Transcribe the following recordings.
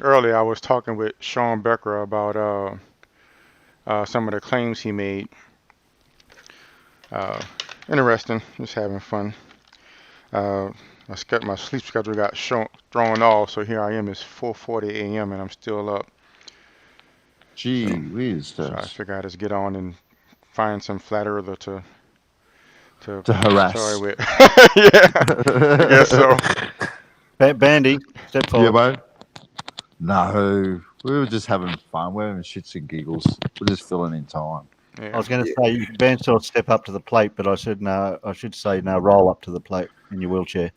earlier I was talking with Shawn Becker about some of the claims he made. Uh, Interesting, just having fun. Uh, my sleep schedule got thrown off, so here I am. It's 4:40 a.m. and I'm still up. Gee So, whiz, so I does figured I'd just get on and find some flat earther to to toy harass. with. Yeah, I guess so. Bandy, step Yeah, forward. mate. No, we were just having fun. We're having shits and giggles. We're just filling in time. I Yeah. was going to say you can Bandsaw step up to the plate, but I said no. I should say no. Roll up to the plate in your wheelchair.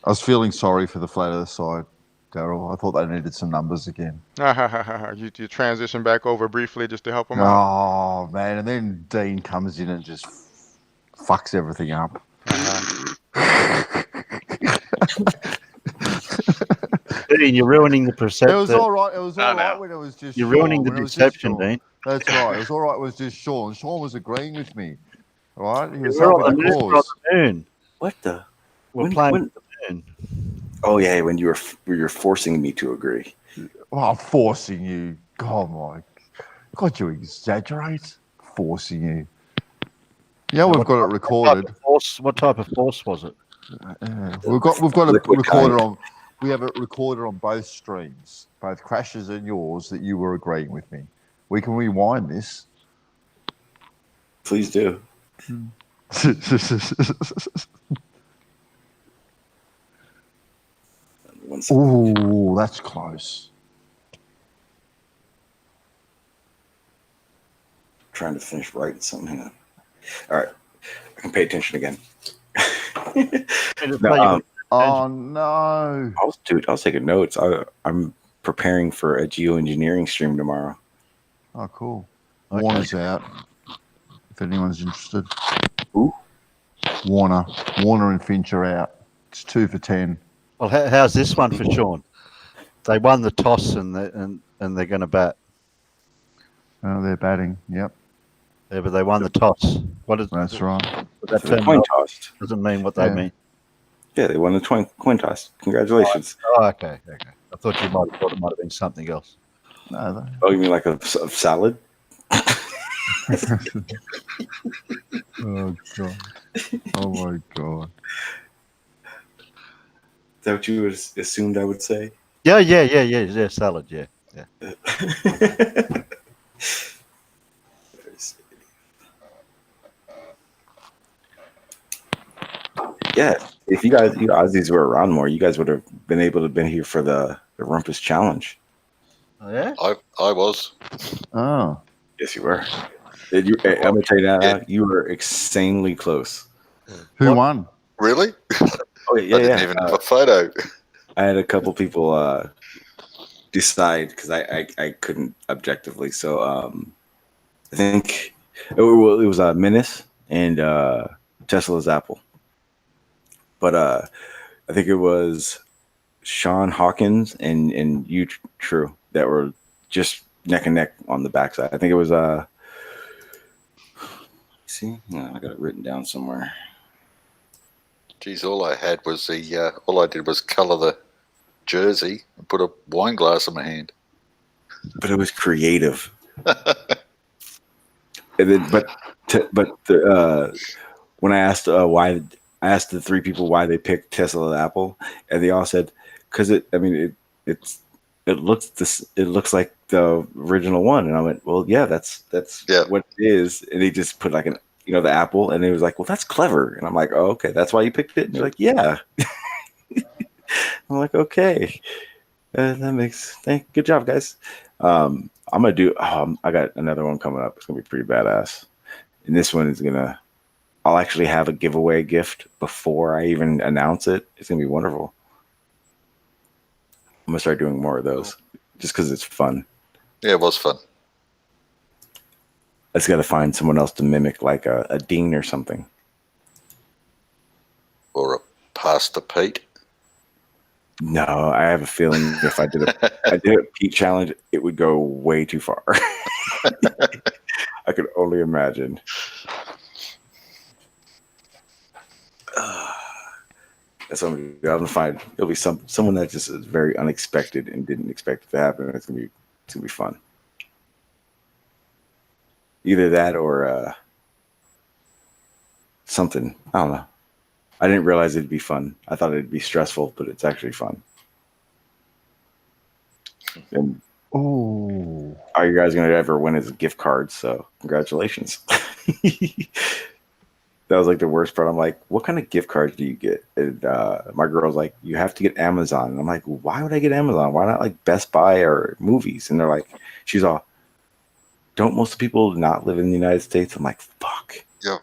I was feeling sorry for the flat earth side, Daryl. I thought they needed some numbers again. You transition back over briefly just to help him out. Oh man! And then Dean comes in and just fucks everything up. Uh-huh. Dean, you're ruining the It perception. was all right. It was No, all right no. when it was just You're Sean. ruining the When it was just deception, Sean. Dean. That's right. It was all right. It was just Sean. Sean was agreeing with me. All right. He was We're helping on the the moon. We're on cause. the moon. What the? We're When- playing when- with the moon. Oh yeah, when you're forcing me to agree. Oh, I'm forcing you. God, my God, you exaggerate. Forcing you. Yeah, we've got it recorded. What type of force was it? We've got it Liquid recorded kind. on. We have it recorded on both streams, both Crash's and yours, that you were agreeing with me. We can rewind this. Please do. One second. Ooh, that's close. Trying to finish writing something. Hang on. All right, I can pay attention again. No, Oh no! I was taking notes. I'm preparing for a geoengineering stream tomorrow. Oh, cool. Okay. Warner's out. If anyone's interested. Who? Warner and Finch are out. It's 2 for 10. Well, how's this one for Sean? They won the toss and they're going to bat. Oh, they're batting. Yep, Yeah, but they won the toss. What is that's right. that So the term? coin tossed. Doesn't mean what they Yeah. mean. Yeah, they won the coin toss. Congratulations. Oh, okay. I thought you might have thought it might have been something else. No, they, Oh, you mean like a salad? oh god! Oh my god! Is that what you assumed I would say? Yeah. Salad. Yeah. Yeah, if you Aussies were around more, you guys would have been able to been here for the Rumpus Challenge. Oh, yeah. I was. Oh, Yes, you were. I'm gonna tell you now, you were insanely close. who What? won? Really? Oh I didn't even have a photo. I had a couple people decide because I couldn't objectively. So I think it was Menace and Tesla's Apple. But I think it was Sean Hawkins and you True that were just neck and neck on the backside. I think it was see, no, I got it written down somewhere. Geez, all I had was all I did was colour the jersey and put a wine glass in my hand. But it was creative. And then, when I asked why, I asked the three people why they picked Tesla and Apple, and they all said because it looks like the original one, and I went, well, yeah, that's Yeah. what it is, and they just put like the Apple, and it was like, well, that's clever, and I'm like, oh, okay, that's why you picked it, and they're like, yeah. I'm like, okay, good job, guys. I'm gonna do. I got another one coming up. It's gonna be pretty badass, and this one is gonna. I'll actually have a giveaway gift before I even announce it. It's gonna be wonderful. I'm gonna start doing more of those, just because it's fun. Yeah, it was fun. I just gotta find someone else to mimic, like a Dean or something. Or a Pastor Pete. No, I have a feeling if I did a Pete challenge, it would go way too far. I could only imagine. That's what I'm gonna do. I'm gonna find it'll be someone that just is very unexpected and didn't expect it to happen. It's gonna be fun. Either that or something. I don't know. I didn't realize it'd be fun. I thought it'd be stressful, but it's actually fun. And Oh, all you guys gonna ever win is a gift card, so congratulations. That was like the worst part. I'm like, what kind of gift cards do you get? And my girl's like, you have to get Amazon. And I'm like, why would I get Amazon? Why not like Best Buy or movies? And they're like, she's all, don't most people not live in the United States? I'm like, fuck. Yeah.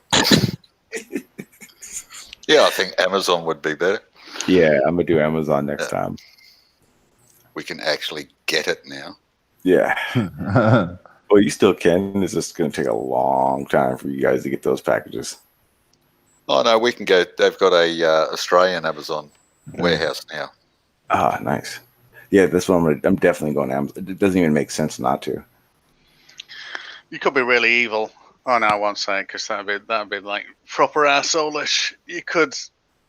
Yeah, I think Amazon would be better. Yeah, I'm gonna do Amazon next time. We can actually get it now. Yeah. Well, you still can. It's just gonna take a long time for you guys to get those packages. Oh no, we can go. They've got a Australian Amazon warehouse now. Ah, nice. Yeah, that's what I'm definitely going to Amazon. It doesn't even make sense not to. You could be really evil. Oh no, I won't say because that'd be like proper assholeish. You could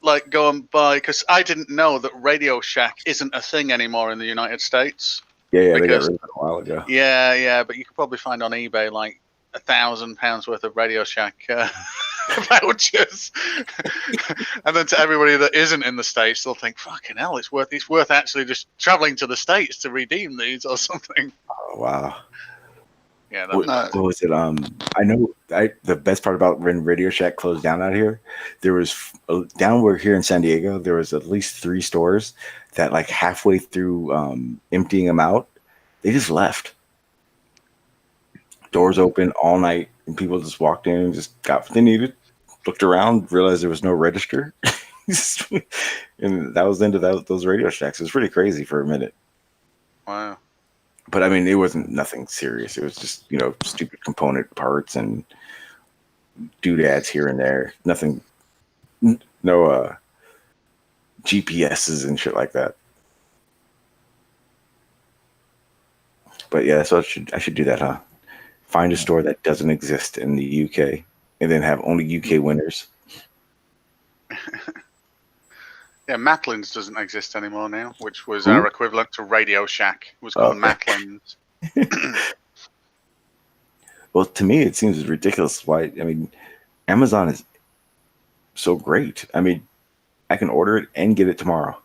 like go and buy because I didn't know that Radio Shack isn't a thing anymore in the United States. Yeah, they got Because- rid of it a while ago. Yeah, but you could probably find on eBay like £1,000 worth of Radio Shack vouchers, and then to everybody that isn't in the States, they'll think, "Fucking hell, it's worth actually just traveling to the States to redeem these or something." Oh, wow. Yeah, What was it? I know the best part about when Radio Shack closed down out here, there was down where here in San Diego, there was at least 3 stores that like halfway through emptying them out, they just left. Doors open all night, and people just walked in and just got what they needed, looked around, realized there was no register, and that was the end of those Radio Shacks. It was pretty crazy for a minute. wow. But I mean, it wasn't nothing serious. It was just, stupid component parts and doodads here and there. Nothing, no GPSs and shit like that. But yeah, so I should do that, huh? Find a store that doesn't exist in the UK and then have only UK winners. Yeah, Matlin's doesn't exist anymore now, which was Who? our equivalent to Radio Shack. It was called Okay. Matlin's. Well, to me, it seems ridiculous. Why? I mean, Amazon is so great. I mean, I can order it and get it tomorrow.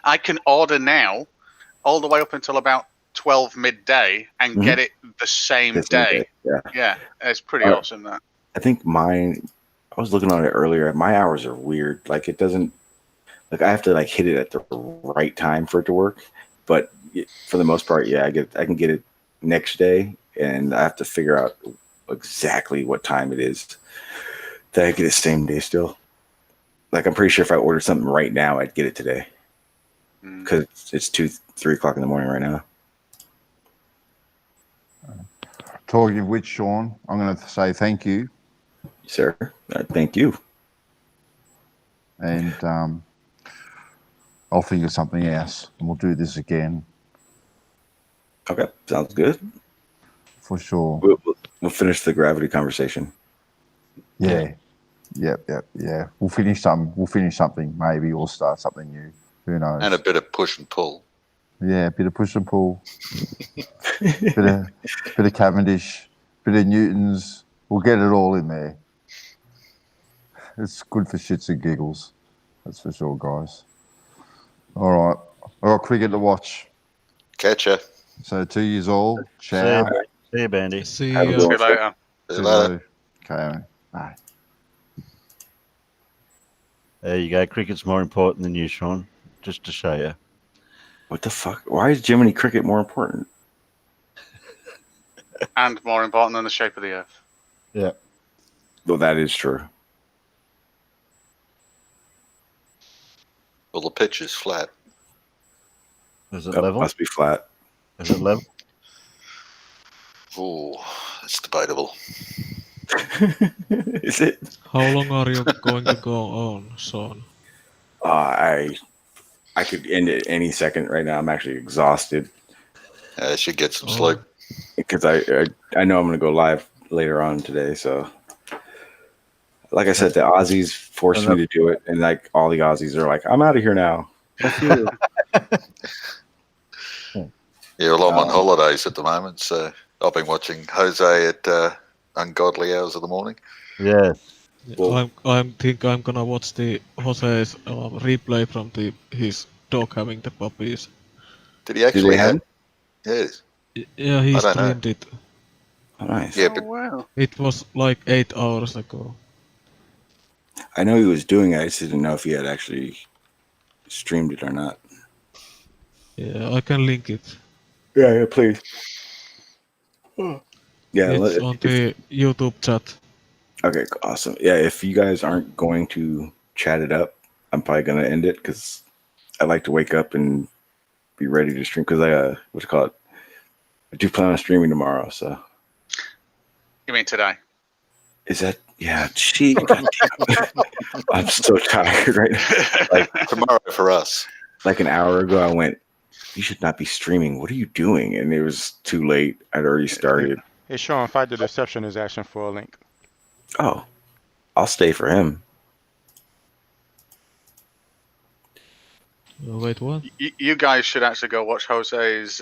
I can order now, all the way up until about 12 midday, and Mhm. get it the same The same day. Yeah. Yeah, it's pretty Alright. awesome. That. I think mine, I was looking on it earlier. My hours are weird. Like it doesn't, like I have to like hit it at the right time for it to work. But for the most part, yeah, I can get it next day, and I have to figure out exactly what time it is that I get it same day still. Like I'm pretty sure if I ordered something right now, I'd get it today because it's 2-3 o'clock in the morning right now. talking of which, Sean, I'm going to say thank you, Sir, thank you. and I'll think of something else, and we'll do this again Okay, sounds good. for sure. We'll finish the gravity conversation. Yeah. Yep. We'll finish something maybe, or start something new. Who knows? And a bit of push and pull. Yeah, a bit of push and pull, bit of Cavendish, bit of Newtons. We'll get it all in there. It's good for shits and giggles. That's for sure, guys. All right. I got cricket to watch. Catch ya. So 2 years old. Ciao. See you, Bandy. See Have a you. good See you one. later. See you later. Okay. Bye. There you go. Cricket's more important than you, Sean. Just to show you. What the fuck? Why is Jiminy Cricket more important? And more important than the shape of the earth. Yeah. Well, that is true. Well, the pitch is flat. Is it Oh, level? must be flat. Is it level? Oh, it's debatable. Is it? How long are you going to go on, Sean? I could end it any second right now. I'm actually exhausted I should get some Oh. sleep. because I know I'm going to go live later on today. So like I said, the Aussies forced me to do it, and like all the Aussies are like, "I'm out of here now." F you. Yeah, well, I'm on holidays at the moment, so I've been watching Jose at ungodly hours of the morning. Yeah. Well- I'm think I'm gonna watch the Jose's replay from his dog having the puppies. Did he actually have? have? Yes. Yeah, he I don't know. streamed it. Oh, nice. Yeah, Oh, but wow. It was like 8 hours ago. I know he was doing it. I just didn't know if he had actually streamed it or not. Yeah, I can link it. Yeah, please. Yeah, It's on the YouTube chat. okay, awesome. Yeah, if you guys aren't going to chat it up, I'm probably gonna end it because I like to wake up and be ready to stream. Because what you call it? I do plan on streaming tomorrow. So You mean today? is that? Yeah, gee, I'm so tired right now. Like tomorrow for us. like an hour ago, I went, "You should not be streaming. What are you doing?" And it was too late. I'd already started. Hey, Sean, Fight the Deception is asking for a link. Oh, I'll stay for him. Wait, what? You guys should actually go watch Jose's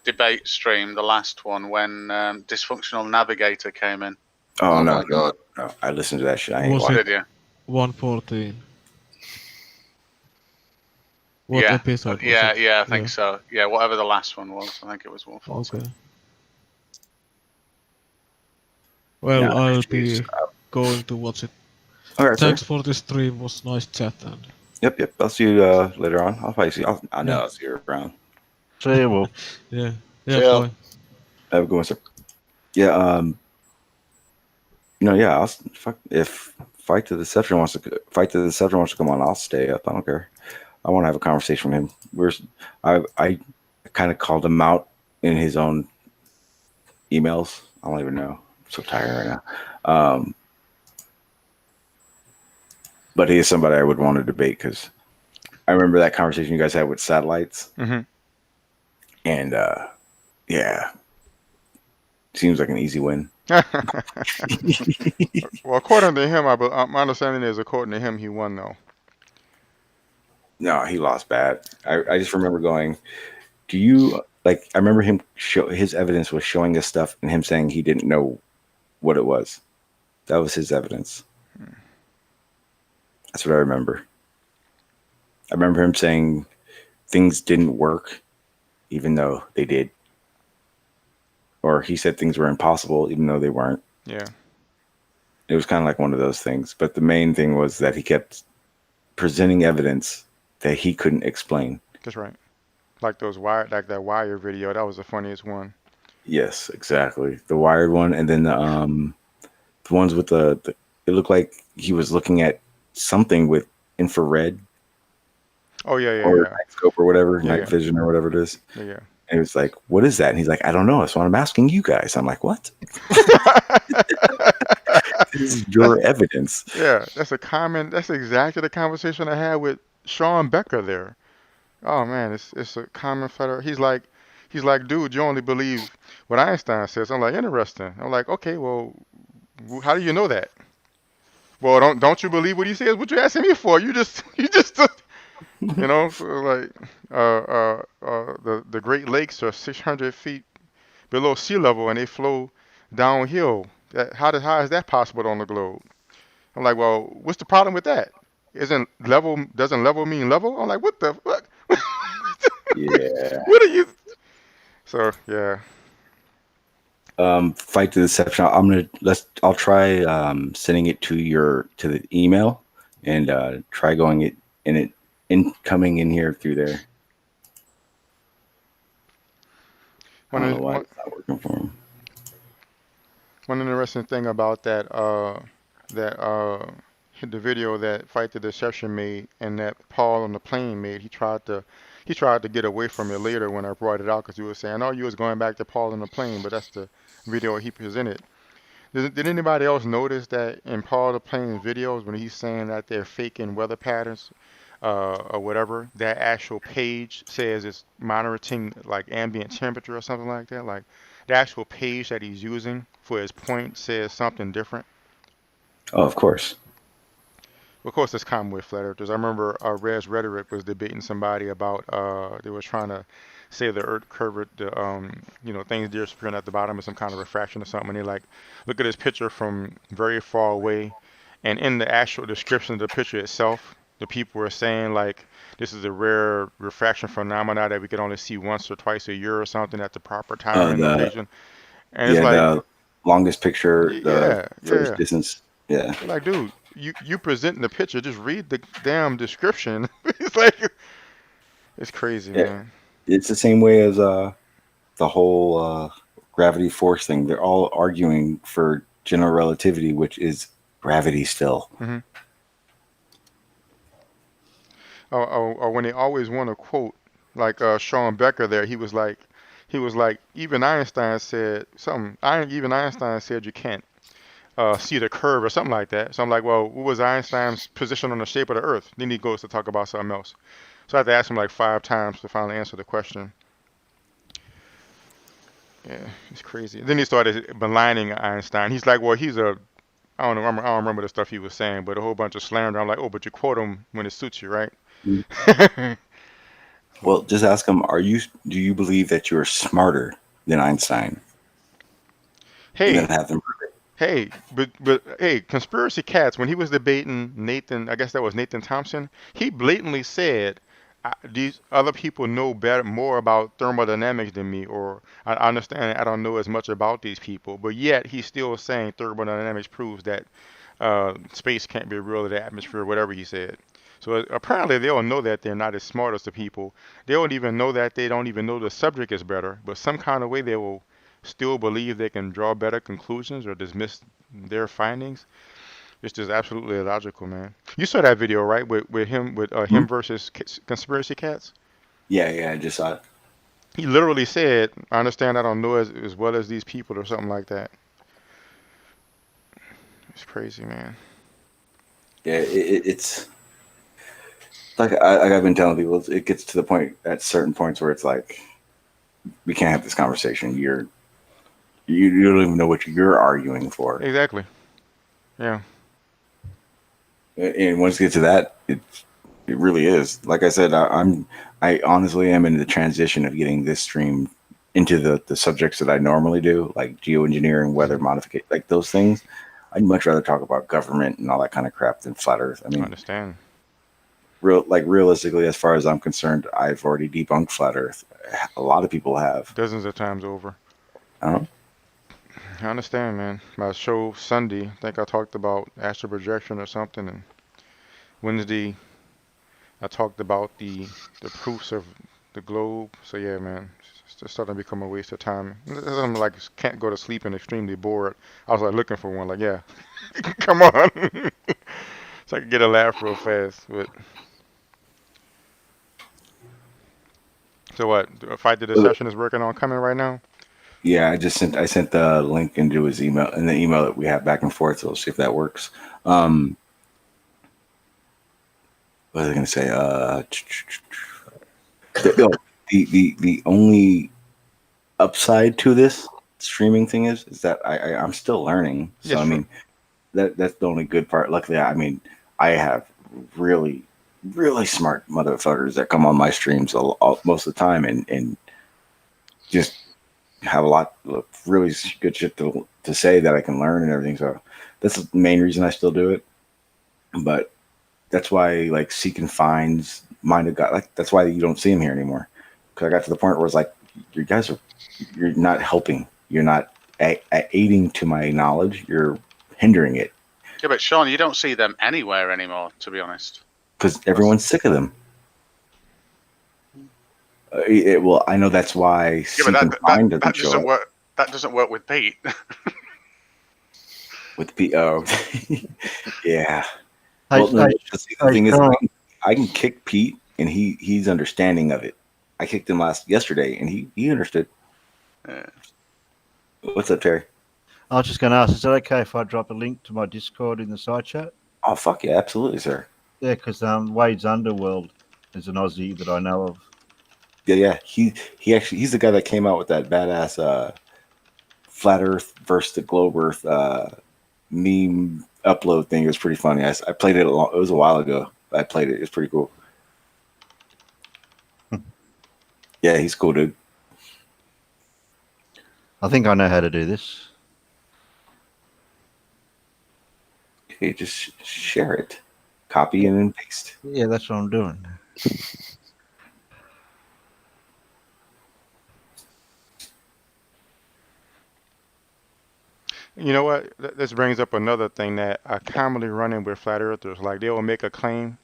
debate stream, the last one, when Dysfunctional Navigator came in. Oh, Oh no, my God. no, I listened to that shit. I ain't Was watching. Did you? 114. What yeah. episode was Yeah, it? yeah, I think so. Yeah, whatever the last one was, I think it was 114. Okay. Well, Yeah, I'll jeez. be going to watch it. All right, Thanks sir. for the stream. Was nice chat and Yep. I'll see you later on. I'll probably see. I know Yeah. I'll see you around. See you, Wolf. yeah, Yeah. bye. Have a good one, sir. Yeah. Yeah. If Fight the Deception wants to come on, I'll stay up. I don't care. I want to have a conversation with him. I kind of called him out in his own emails. I don't even know. I'm so tired right now. But he is somebody I would want to debate because I remember that conversation you guys had with satellites. Mm-hmm. And yeah, seems like an easy win. Well, according to him, my understanding is, according to him, he won though. No, he lost bad. I just remember going, do you like? I remember him his evidence was showing us stuff and him saying he didn't know what it was. That was his evidence. That's what I remember. I remember him saying things didn't work, even though they did. Or he said things were impossible, even though they weren't. Yeah. It was kind of like one of those things. But the main thing was that he kept presenting evidence that he couldn't explain. That's right. Like that wire video. That was the funniest one. Yes, exactly. The wired one, and then the ones with the it looked like he was looking at something with infrared Oh yeah, or yeah, night scope or whatever, Yeah, night yeah. vision or whatever it is. yeah. Yeah. And it was like, what is that? And he's like, I don't know. That's what I'm asking you guys. I'm like, what? This is your evidence. Yeah, that's exactly the conversation I had with Shawn Becker there. Oh man, it's a common federal. He's like, dude, you only believe what Einstein says. I'm like, interesting. I'm like, okay, well, how do you know that? Well, don't you believe what he says? What you asking me for? You just so like, the Great Lakes are 600 feet below sea level and they flow downhill. How is that possible on the globe? I'm like, well, what's the problem with that? Doesn't level mean level? I'm like, what the fuck? Yeah. What are you? So yeah. Fight the Deception. I'll try sending it to the email and try going it coming in here through there. I don't know why it's not working for him. One interesting thing about the video that Fight the Deception made and that Paul on the plane made, he tried to get away from it later when I brought it out because he was saying, "Oh, you was going back to Paul on the plane," but that's the video he presented. Did anybody else notice that in Paul the Plane's videos when he's saying that they're faking weather patterns or whatever, that actual page says it's monitoring like ambient temperature or something like that? Like the actual page that he's using for his point says something different. Oh, of course. Of course, it's common with flat earthers. I remember Rez Rhetoric was debating somebody about they were trying to say the Earth curved, the things disappearing at the bottom of some kind of refraction or something. And they like look at this picture from very far away, and in the actual description of the picture itself, the people were saying like this is a rare refraction phenomena that we could only see once or twice a year or something at the proper time and The occasion. And it's like, the longest picture, the yeah, furthest yeah. distance. Yeah. They're like, dude, you presenting the picture, just read the damn description. It's like it's crazy, Yeah. man. It's the same way as the whole gravity force thing. They're all arguing for general relativity, which is gravity still. Hmm. Or when they always want to quote like Shawn Becker there, he was like even Einstein said something. Even Einstein said you can't see the curve or something like that. So I'm like, well, what was Einstein's position on the shape of the Earth? Then he goes to talk about something else. So I had to ask him like 5 times to finally answer the question. Yeah, it's crazy. Then he started maligning Einstein. He's like, well, I don't remember the stuff he was saying, but a whole bunch of slander. I'm like, oh, but you quote him when it suits you, right? Well, just ask them, do you believe that you're smarter than Einstein? And then Hey, have them prove it. but hey, conspiracy cats. When he was debating Nathan, I guess that was Nathan Thompson. He blatantly said, "These other people know better, more about thermodynamics than me, or I understand I don't know as much about these people." But yet he's still saying thermodynamics proves that space can't be real, the atmosphere, whatever he said. So apparently they don't know that they're not as smart as the people. They don't even know that they don't even know the subject is better. But some kind of way they will still believe they can draw better conclusions or dismiss their findings. It's just absolutely illogical, man. You saw that video, right? With Hmm? him versus conspiracy cats. Yeah, I just saw it. He literally said, "I understand I don't know as well as these people," or something like that. It's crazy, man. Yeah, it's like I've been telling people, it gets to the point at certain points where it's like we can't have this conversation. You don't even know what you're arguing for. Exactly. Yeah. And once you get to that, it really is. Like I said, I honestly am in the transition of getting this stream into the subjects that I normally do, like geoengineering, weather modification, like those things. I'd much rather talk about government and all that kind of crap than flat Earth. I I mean, understand. realistically, as far as I'm concerned, I've already debunked flat Earth. A lot of people have. Dozens of times over. Uh, I understand, man. My show Sunday, I think I talked about astral projection or something, and Wednesday I talked about the proofs of the globe. So yeah, man, it's just starting to become a waste of time. I'm like can't go to sleep and extremely bored. I was like looking for one, like yeah, come on, so I could get a laugh real fast. But so what? Fight the Deception is working on coming right now. yeah, I sent the link into his email in the email that we have back and forth. So we'll see if that works. What was I going to say? The only upside to this streaming thing is that I'm still learning. So Yes, I true. mean that's the only good part. Luckily, I mean I have really smart motherfuckers that come on my streams most of the time and just have a lot of really good shit to say that I can learn and everything. So that's the main reason I still do it. But that's why like Seek and Finds, Mind of God, like that's why you don't see him here anymore. Because I got to the point where it's like, you're not helping. You're not aiding to my knowledge. You're hindering it Yeah, but Sean, you don't see them anywhere anymore, to be honest. because everyone's sick of them. Well, I know that's why Yeah, Seek but and Find that doesn't show doesn't up work. That doesn't work with Pete. with the yeah. Hey, Well, no, hey, see, the hey, thing is, Sean, I can kick Pete, and he's understanding of it. I kicked him yesterday, and he understood. Yeah. What's up, Terry? I was just going to ask, is it okay if I drop a link to my Discord in the side chat? Oh fuck yeah, absolutely, sir. Yeah, because Wade's Underworld is an Aussie that I know of. Yeah. He's the guy that came out with that badass flat Earth versus the globe Earth meme upload thing. It was pretty funny. I played it it was a while ago. I played it. It was pretty cool. Yeah, he's cool, dude. I think I know how to do this. Okay, just share it, copy and then paste. Yeah, that's what I'm doing. You know what? This brings up another thing that I commonly run in with flat earthers. Like they will make a claim,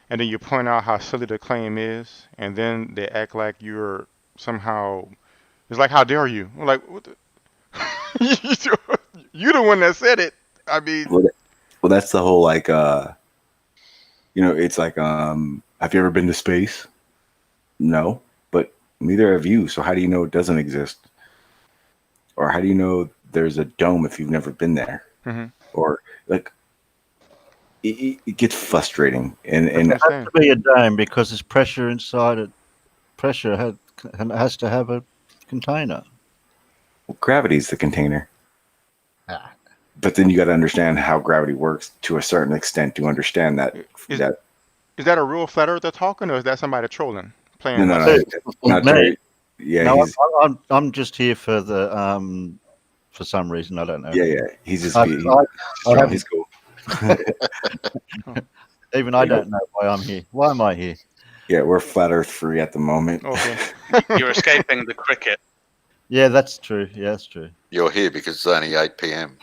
and then you point out how silly the claim is, and then they act like you're somehow. It's like, how dare you? I'm like, what the? You the one that said it. I mean, Well, that's the whole like it's like have you ever been to space? No, but neither have you. So how do you know it doesn't exist? Or how do you know there's a dome if you've never been there? mhm, Or like it gets frustrating, and that's what I'm It has saying. to be a dome because there's pressure inside it. Pressure has to have a container. gravity's the container. Ah. But then you got to understand how gravity works to a certain extent to understand that Is that is that a real flat earther talking, or is that somebody trolling, playing? no, Hey, not me. Terry. Yeah, No, he's I'm just here for the for some reason I don't know. yeah. He's just I, he's I haven't- he's cool. even I don't know why I'm here. Why am I here? Yeah, we're flat Earth free at the moment. Okay. You're escaping the cricket. Yeah, that's true. Yeah, that's true. You're here because it's only 8 p.m.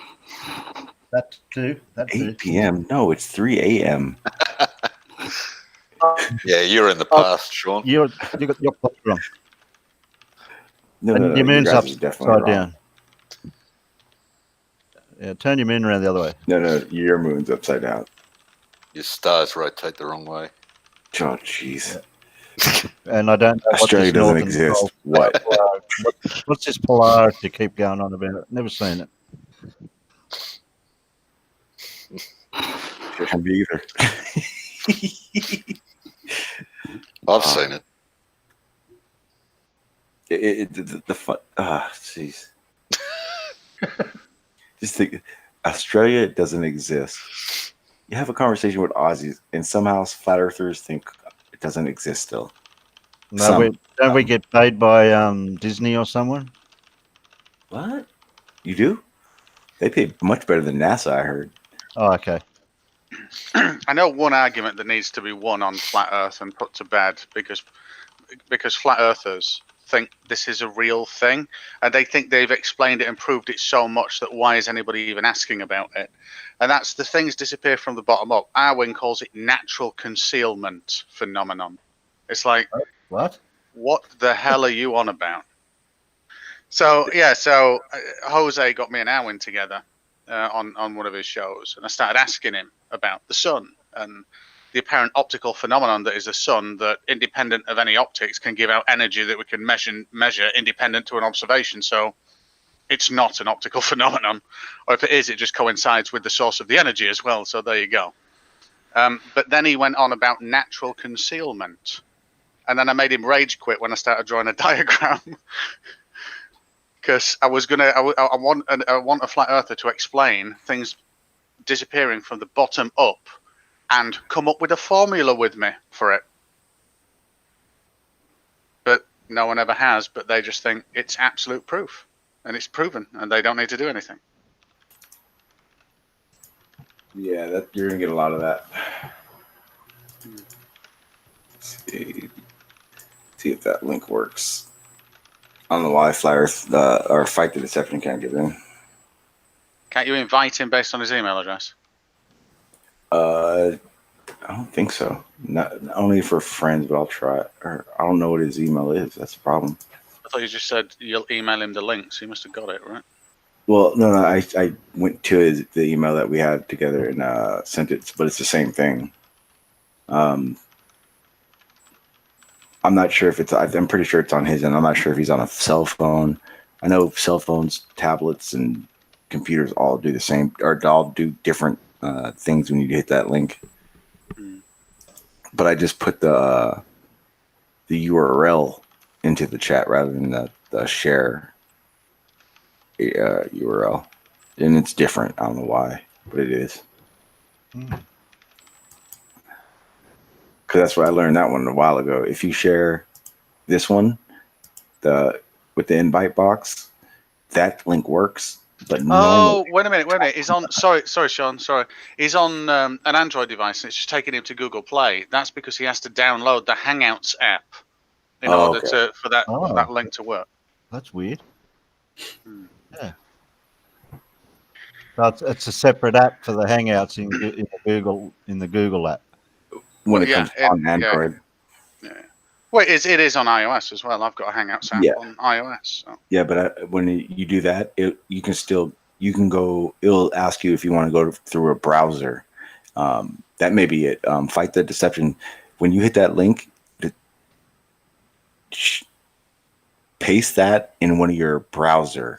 That too. That too. 8 p.m. No, it's 3 a.m. Yeah, you're in the Oh, past, Sean. You got your clock wrong. No, And no, no. your You moon's guys are definitely upside wrong. down. Yeah, turn your moon around the other way. No, your moon's upside down. Your stars rotate the wrong way. Oh, jeez. And I don't know Australia what this doesn't northern exist. pole- What? What's this polarity you keep going on about? Never seen it. Me either. I've seen it. The fun. Jeez. Just think, Australia doesn't exist. You have a conversation with Aussies, and somehow flat earthers think it doesn't exist still. No, don't we get paid by Disney or someone? What? You do? They pay much better than NASA, I heard. Oh, okay. I know one argument that needs to be won on flat Earth and put to bed because flat Earthers think this is a real thing, and they think they've explained it and proved it so much that why is anybody even asking about it? And that's the things disappear from the bottom up. Arwin calls it natural concealment phenomenon. It's like, What? what the hell are you on about? So yeah, Jose got me and Arwin together on one of his shows, and I started asking him about the sun and the apparent optical phenomenon that is the sun, that independent of any optics can give out energy that we can measure independent to an observation. So it's not an optical phenomenon, or if it is, it just coincides with the source of the energy as well. So there you go. But then he went on about natural concealment, and then I made him rage quit when I started drawing a diagram. Because I want a flat earther to explain things disappearing from the bottom up and come up with a formula with me for it. But no one ever has, but they just think it's absolute proof. And it's proven, and they don't need to do anything. Yeah, you're gonna get a lot of that. Let's see if that link works. I don't know why Flat Earth or Fight the Deception can't get in. Can't you invite him based on his email address? I don't think so. Not only for friends, but I'll try. Or I don't know what his email is. That's the problem. I thought you just said you'll email him the link, so you must have got it, right? Well, no. I went to the email that we had together and sent it, but it's the same thing. I'm not sure if it's. I'm pretty sure it's on his end. I'm not sure if he's on a cell phone. I know cell phones, tablets, and computers all do the same, or all do different things when you hit that link. But I just put the URL into the chat rather than the share URL, and it's different. I don't know why. but it is. Hmm. Because that's what I learned that one a while ago. If you share this one, with the invite box, that link works. But normally, Oh, wait a minute. He's on. Sorry, Sean. Sorry, he's on an Android device, and it's just taking him to Google Play. That's because he has to download the Hangouts app in order okay. for that Oh. link to work. That's weird. Hmm. Yeah. So it's a separate app for the Hangouts in the Google app. When Well, it yeah, comes on Android, yeah. Well, it is on iOS as well. I've got a Hangouts app yeah, on iOS. So. yeah. But when you do that, you can go. It'll ask you if you want to go through a browser. That may be it. Fight the deception. When you hit that link, paste that in one of your browser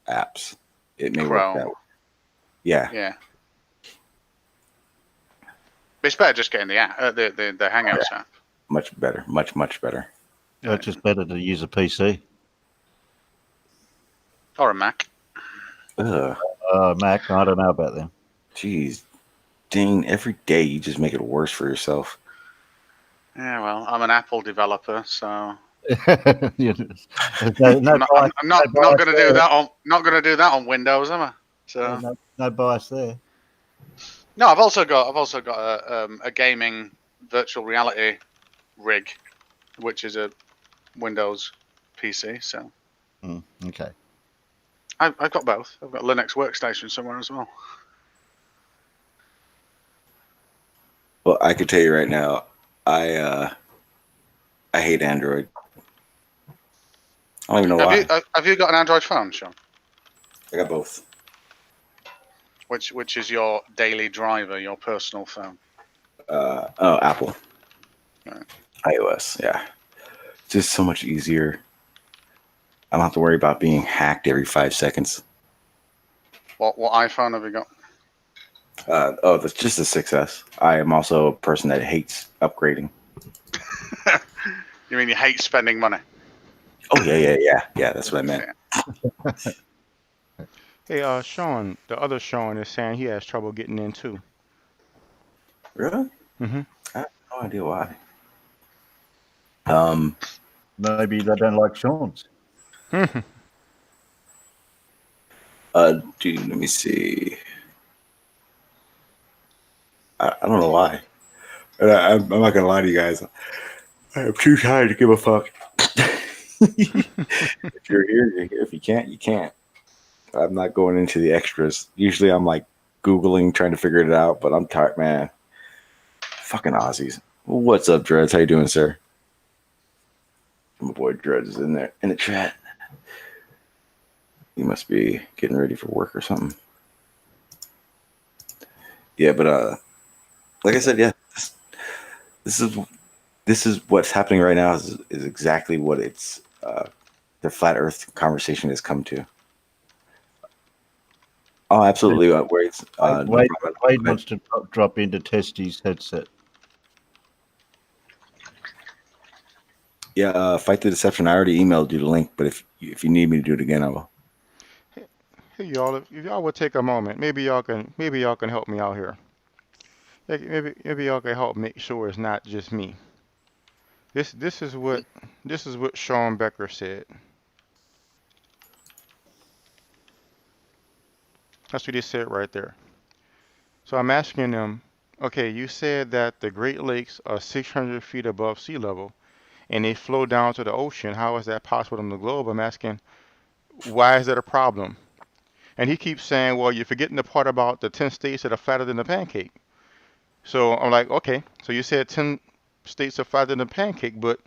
apps. It may work that Chrome. way. Yeah. Yeah. But it's better just getting the app, the Hangouts app. Much better. Much better. It's just better to use a PC. Or a Mac. Ugh. Mac, I don't know about them. Jeez. Dang, every day you just make it worse for yourself. Yeah, well, I'm an Apple developer, so You know, there's no bias- I'm not no bias going to do that on on Windows, am I? So there. No bias there. no, I've also got a gaming virtual reality rig, which is a Windows PC. So Okay. I've got both. I've got a Linux workstation somewhere as well. Well, I could tell you right now, I hate Android. I don't even know why. Have you got an Android phone, Sean? I got both. Which is your daily driver, your personal phone? Apple. Right. iOS, yeah. Just so much easier. I don't have to worry about being hacked every 5 seconds. What iPhone have you got? That's just a 6S. I am also a person that hates upgrading. You mean you hate spending money? Oh yeah. That's what I meant. Yeah. Hey, Sean, the other Sean is saying he has trouble getting in too. Really? Mm-hmm. I have no idea why. Maybe they don't like Sean's. Dude, let me see. I don't know why. I'm not gonna lie to you guys. I'm too tired to give a fuck. If you're here, you're here. If you can't, you can't. I'm not going into the extras. Usually I'm like Googling, trying to figure it out, but I'm tired, man. Fucking Aussies. What's up, Dreads? How you doing, sir? My boy Dreads is in there in the chat. You must be getting ready for work or something. Yeah, but like I said, yeah, this is what's happening right now is exactly what it's the flat Earth conversation has come to. Oh, absolutely. Where it's Wade wants to drop in to test his headset. Yeah, fight the deception. I already emailed you the link, but if you need me to do it again, I will. Hey, y'all, if y'all would take a moment, maybe y'all can help me out here. Maybe y'all can help make sure it's not just me. This is what Shawn Becker said. That's what he said right there. So I'm asking them, okay, you said that the Great Lakes are 600 feet above sea level and they flow down to the ocean. How is that possible on the globe? I'm asking, why is that a problem? And he keeps saying, well, you're forgetting the part about the 10 states that are flatter than a pancake. So I'm like, okay, so you said 10 states are flatter than a pancake, but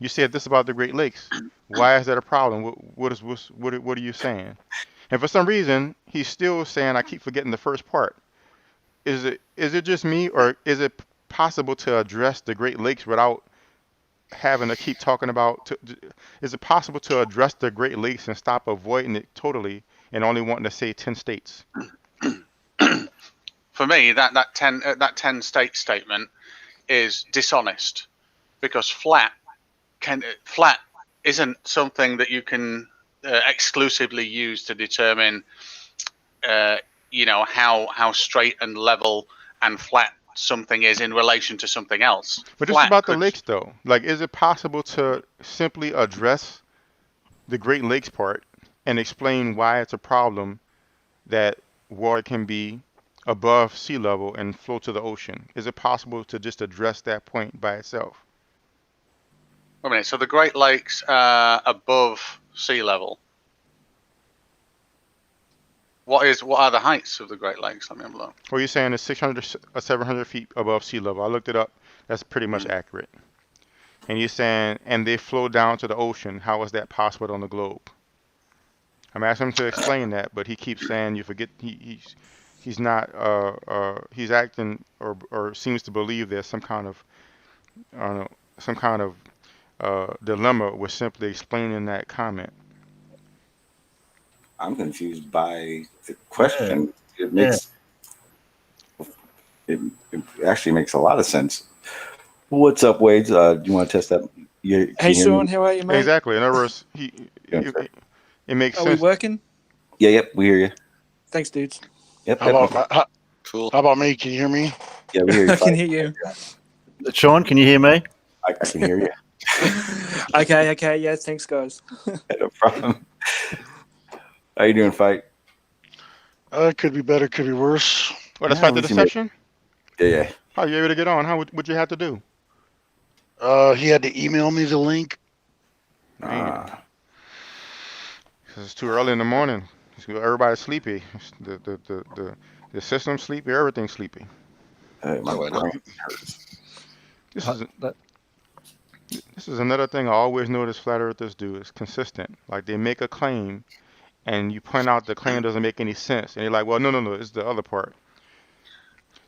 you said this about the Great Lakes. Why is that a problem? What are you saying? And for some reason, he's still saying, I keep forgetting the first part. Is it just me, or is it possible to address the Great Lakes without having to keep talking about? Is it possible to address the Great Lakes and stop avoiding it totally and only wanting to say 10 states? For me, that 10 state statement is dishonest, because flat isn't something that you can exclusively use to determine you know, how straight and level and flat something is in relation to something else. But this is Flat about the could, lakes, though. Like, is it possible to simply address the Great Lakes part and explain why it's a problem that water can be above sea level and flow to the ocean? Is it possible to just address that point by itself? wait a minute, so the Great Lakes are above sea level. What are the heights of the Great Lakes? Let me have a look. Well, you're saying it's 600 or 700 feet above sea level. I looked it up. That's pretty much accurate. And you're saying, and they flow down to the ocean. How is that possible on the globe? I'm asking him to explain that, but he keeps saying you forget. He's not. He's acting or seems to believe there's some kind of I don't know, some kind of dilemma with simply explaining that comment. I'm confused by the question. It makes it actually makes a lot of sense. What's up, Wade? Do you want to test that? Can Hey, you hear Shawn, me? how are you, mate? Exactly. In other words, Yeah, it makes Are we sense. working? Yeah, yep, we hear you. Thanks, dudes. Yep. How definitely. about Cool. how about me? Can you hear me? Yeah, we hear you. I can fine. hear you. Sean, can you hear me? I can hear you. Okay, yeah, thanks, guys. No problem. How you doing, Fight? Could be better, could be worse. Well, that's Yeah, about the we see me. deception. Yeah. How you able to get on? How would you have to do? He had to email me the link. Man, 'cause it's too early in the morning. Everybody's sleepy. The system's sleepy. Everything's sleepy. My No, I don't. brain hurts. This is another thing I always notice flat earthers do. Is consistent. Like they make a claim, and you point out the claim doesn't make any sense, and you're like, well, no, it's the other part.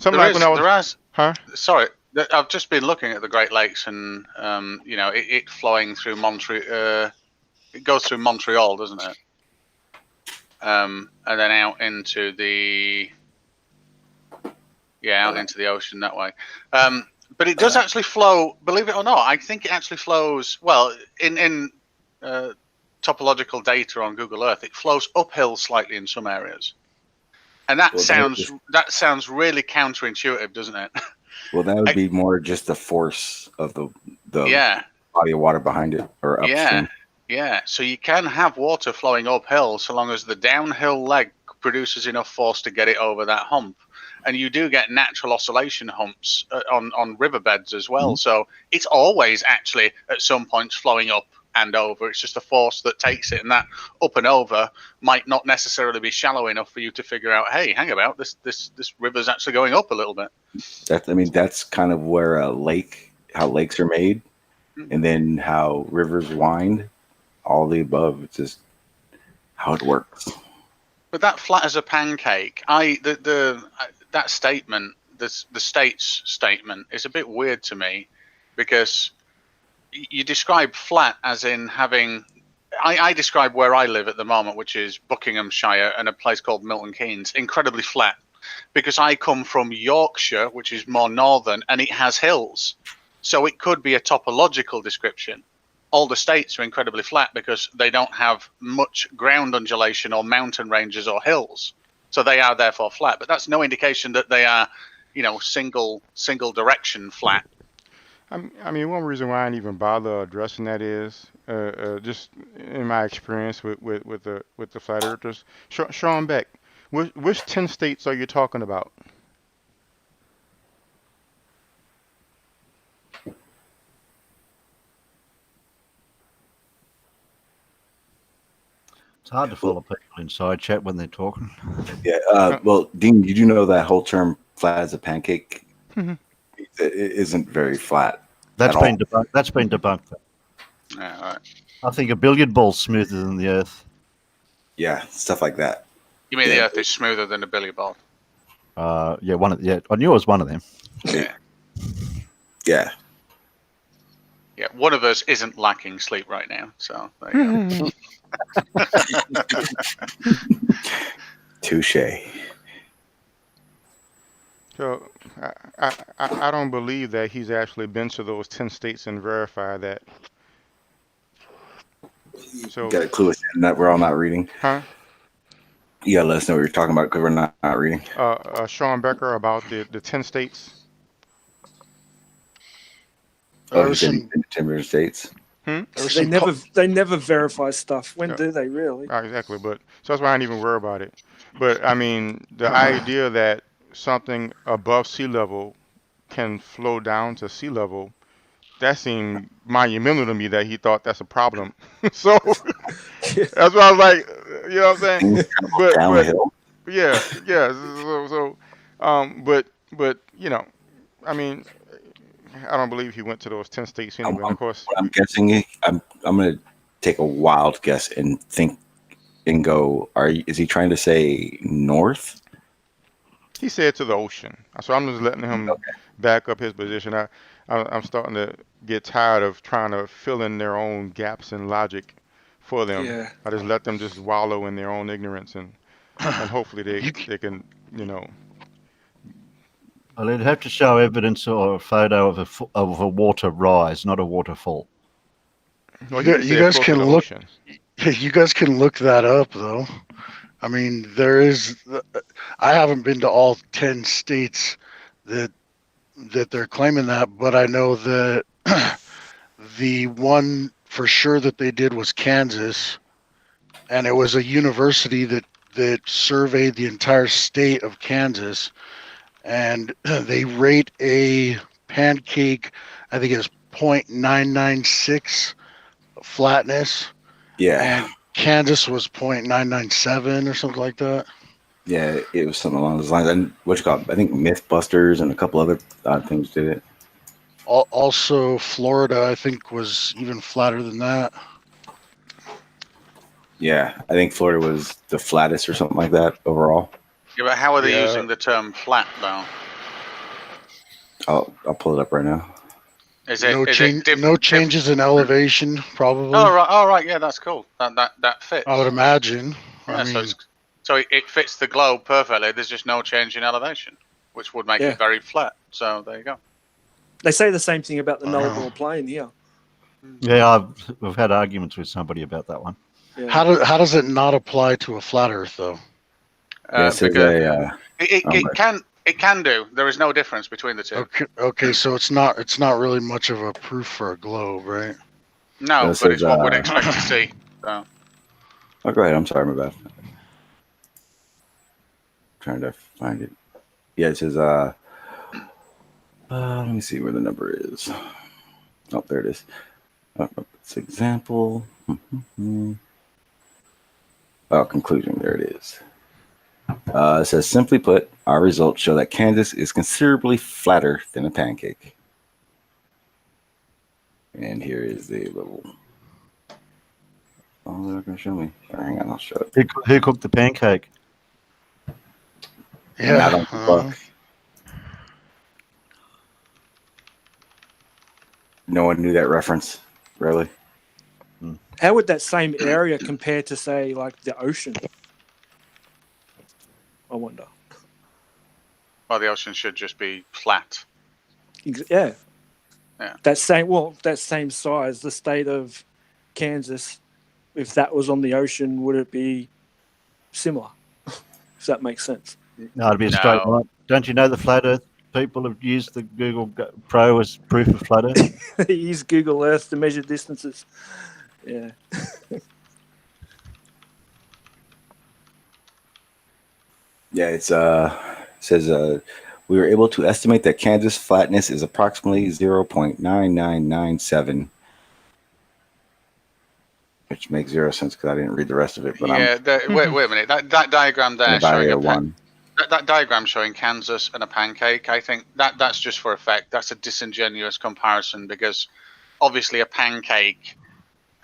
Something like when I was, huh? Sorry, I've just been looking at the Great Lakes, and you know, it flowing through Montreal. It goes through Montreal, doesn't it? And then out into the into the ocean that way. But it does actually flow. Believe it or not, I think it actually flows. Well, in topological data on Google Earth, it flows uphill slightly in some areas, and that sounds really counterintuitive, doesn't it? Well, that would be more just the force of the Yeah. body of water behind it or upstream. Yeah. So you can have water flowing uphill so long as the downhill leg produces enough force to get it over that hump. And you do get natural oscillation humps on riverbeds as well. So it's always actually at some points flowing up and over. It's just a force that takes it, and that up and over might not necessarily be shallow enough for you to figure out, hey, hang about, this river's actually going up a little bit. That's kind of where how lakes are made, and then how rivers wind. All the above. It's just how it works. But that flat as a pancake, that statement, the state's statement, is a bit weird to me, because you describe flat as in having. I describe where I live at the moment, which is Buckinghamshire, and a place called Milton Keynes, incredibly flat, because I come from Yorkshire, which is more northern, and it has hills. So it could be a topological description. All the states are incredibly flat because they don't have much ground undulation or mountain ranges or hills. So they are therefore flat. But that's no indication that they are, you know, single direction flat. I mean, one reason why I didn't even bother addressing that is just in my experience with the flat earthers. Shawn Beck, which 10 states are you talking about? It's hard to follow people inside chat when they're talking. Yeah. Well, Dean, did you know that whole term "flat as a pancake" Mhm. it isn't very flat? That's at been all. debunked. That's been debunked. Yeah, all right. I think a billiard ball's smoother than the Earth. Yeah, stuff like that. You mean the Yeah. Earth is smoother than a billiard ball? Yeah, I knew it was one of them. Yeah. Yeah. Yeah. One of us isn't lacking sleep right now, so there you go. Touche. So I don't believe that he's actually been to those 10 states and verified that. So Got a clue that we're all not reading. huh? You gotta let us know what you're talking about because we're not reading. Shawn Becker about the 10 states. Oh, There he was said he's some. been to 10 different states. Hmm? There was They some. never verify stuff. When Yeah, do they really? exactly. But so that's why I didn't even worry about it. But I mean, the idea that something above sea level can flow down to sea level, that seemed monumental to me that he thought that's a problem. So that's why I was like, you know what I'm saying? Things travel But downhill. yeah, yeah. But you know, I mean, I don't believe he went to those 10 states I'm, anyway. And I'm, of course, what I'm guessing. I'm gonna take a wild guess and think and go. Is he trying to say north? he said to the ocean. So I'm just letting him back up his position. I'm starting to get tired of trying to fill in their own gaps in logic for them. Yeah. I just let them just wallow in their own ignorance and hopefully You, they can, you know. Well, it'd have to show evidence or a photo of a water rise, not a waterfall. Well, he just you said guys close to can the look. ocean. You guys can look that up though. I mean, there is. I haven't been to all 10 states that they're claiming that, but I know that the one for sure that they did was Kansas, and it was a university that surveyed the entire state of Kansas, and they rate a pancake, I think it's 0.996 flatness, Yeah, and Kansas was 0.997 or something like that. yeah. It was something along those lines. And what you call it? I think MythBusters and a couple other things did it. Also, Florida, I think, was even flatter than that. Yeah, I think Florida was the flattest or something like that overall. Yeah, but how are they Yeah. using the term flat though? I'll pull it up right now. Is it No is change, it no changes in elevation, probably. Oh right, yeah, that's cool. That fits. I would imagine. Yeah, I mean, so it fits the globe perfectly. There's just no change in elevation, which would make Yeah. it very flat. So there you go. They say the same thing about the Wow. Nullarbor Plain here. Yeah, I've had arguments with somebody about that one. Yeah. how does it not apply to a flat Earth though? Yeah, it says Because a it can do. There is no difference between the two. Okay, so it's not really much of a proof for a globe, right? No, It but says, it's what we'd expect to see. So. oh, go ahead. I'm sorry, my bad. Trying to find it. Yeah, it says let me see where the number is. Oh, there it is. It's example. Oh, conclusion. There it is. It says, simply put, our results show that Kansas is considerably flatter than a pancake. And here is the little. Oh, they're not going to show me. All right, hang on, I'll show it. Who cooked the pancake? Yeah. Not on the book. No one knew that reference, really. How would that same area compare to, say, like the ocean? I wonder. Well, the ocean should just be flat. Yeah. Yeah. That same size, the state of Kansas, if that was on the ocean, would it be similar? If that makes sense. No, it'd be a straight line. Don't you know the flat Earth people have used the Google Pro as proof of flat Earth? They use Google Earth to measure distances. Yeah. Yeah, it says we were able to estimate that Kansas flatness is approximately 0.9997, which makes zero sense because I didn't read the rest of it. But Yeah. Wait a minute. That diagram there I'm by showing one. that diagram showing Kansas and a pancake. I think that's just for effect. That's a disingenuous comparison because obviously a pancake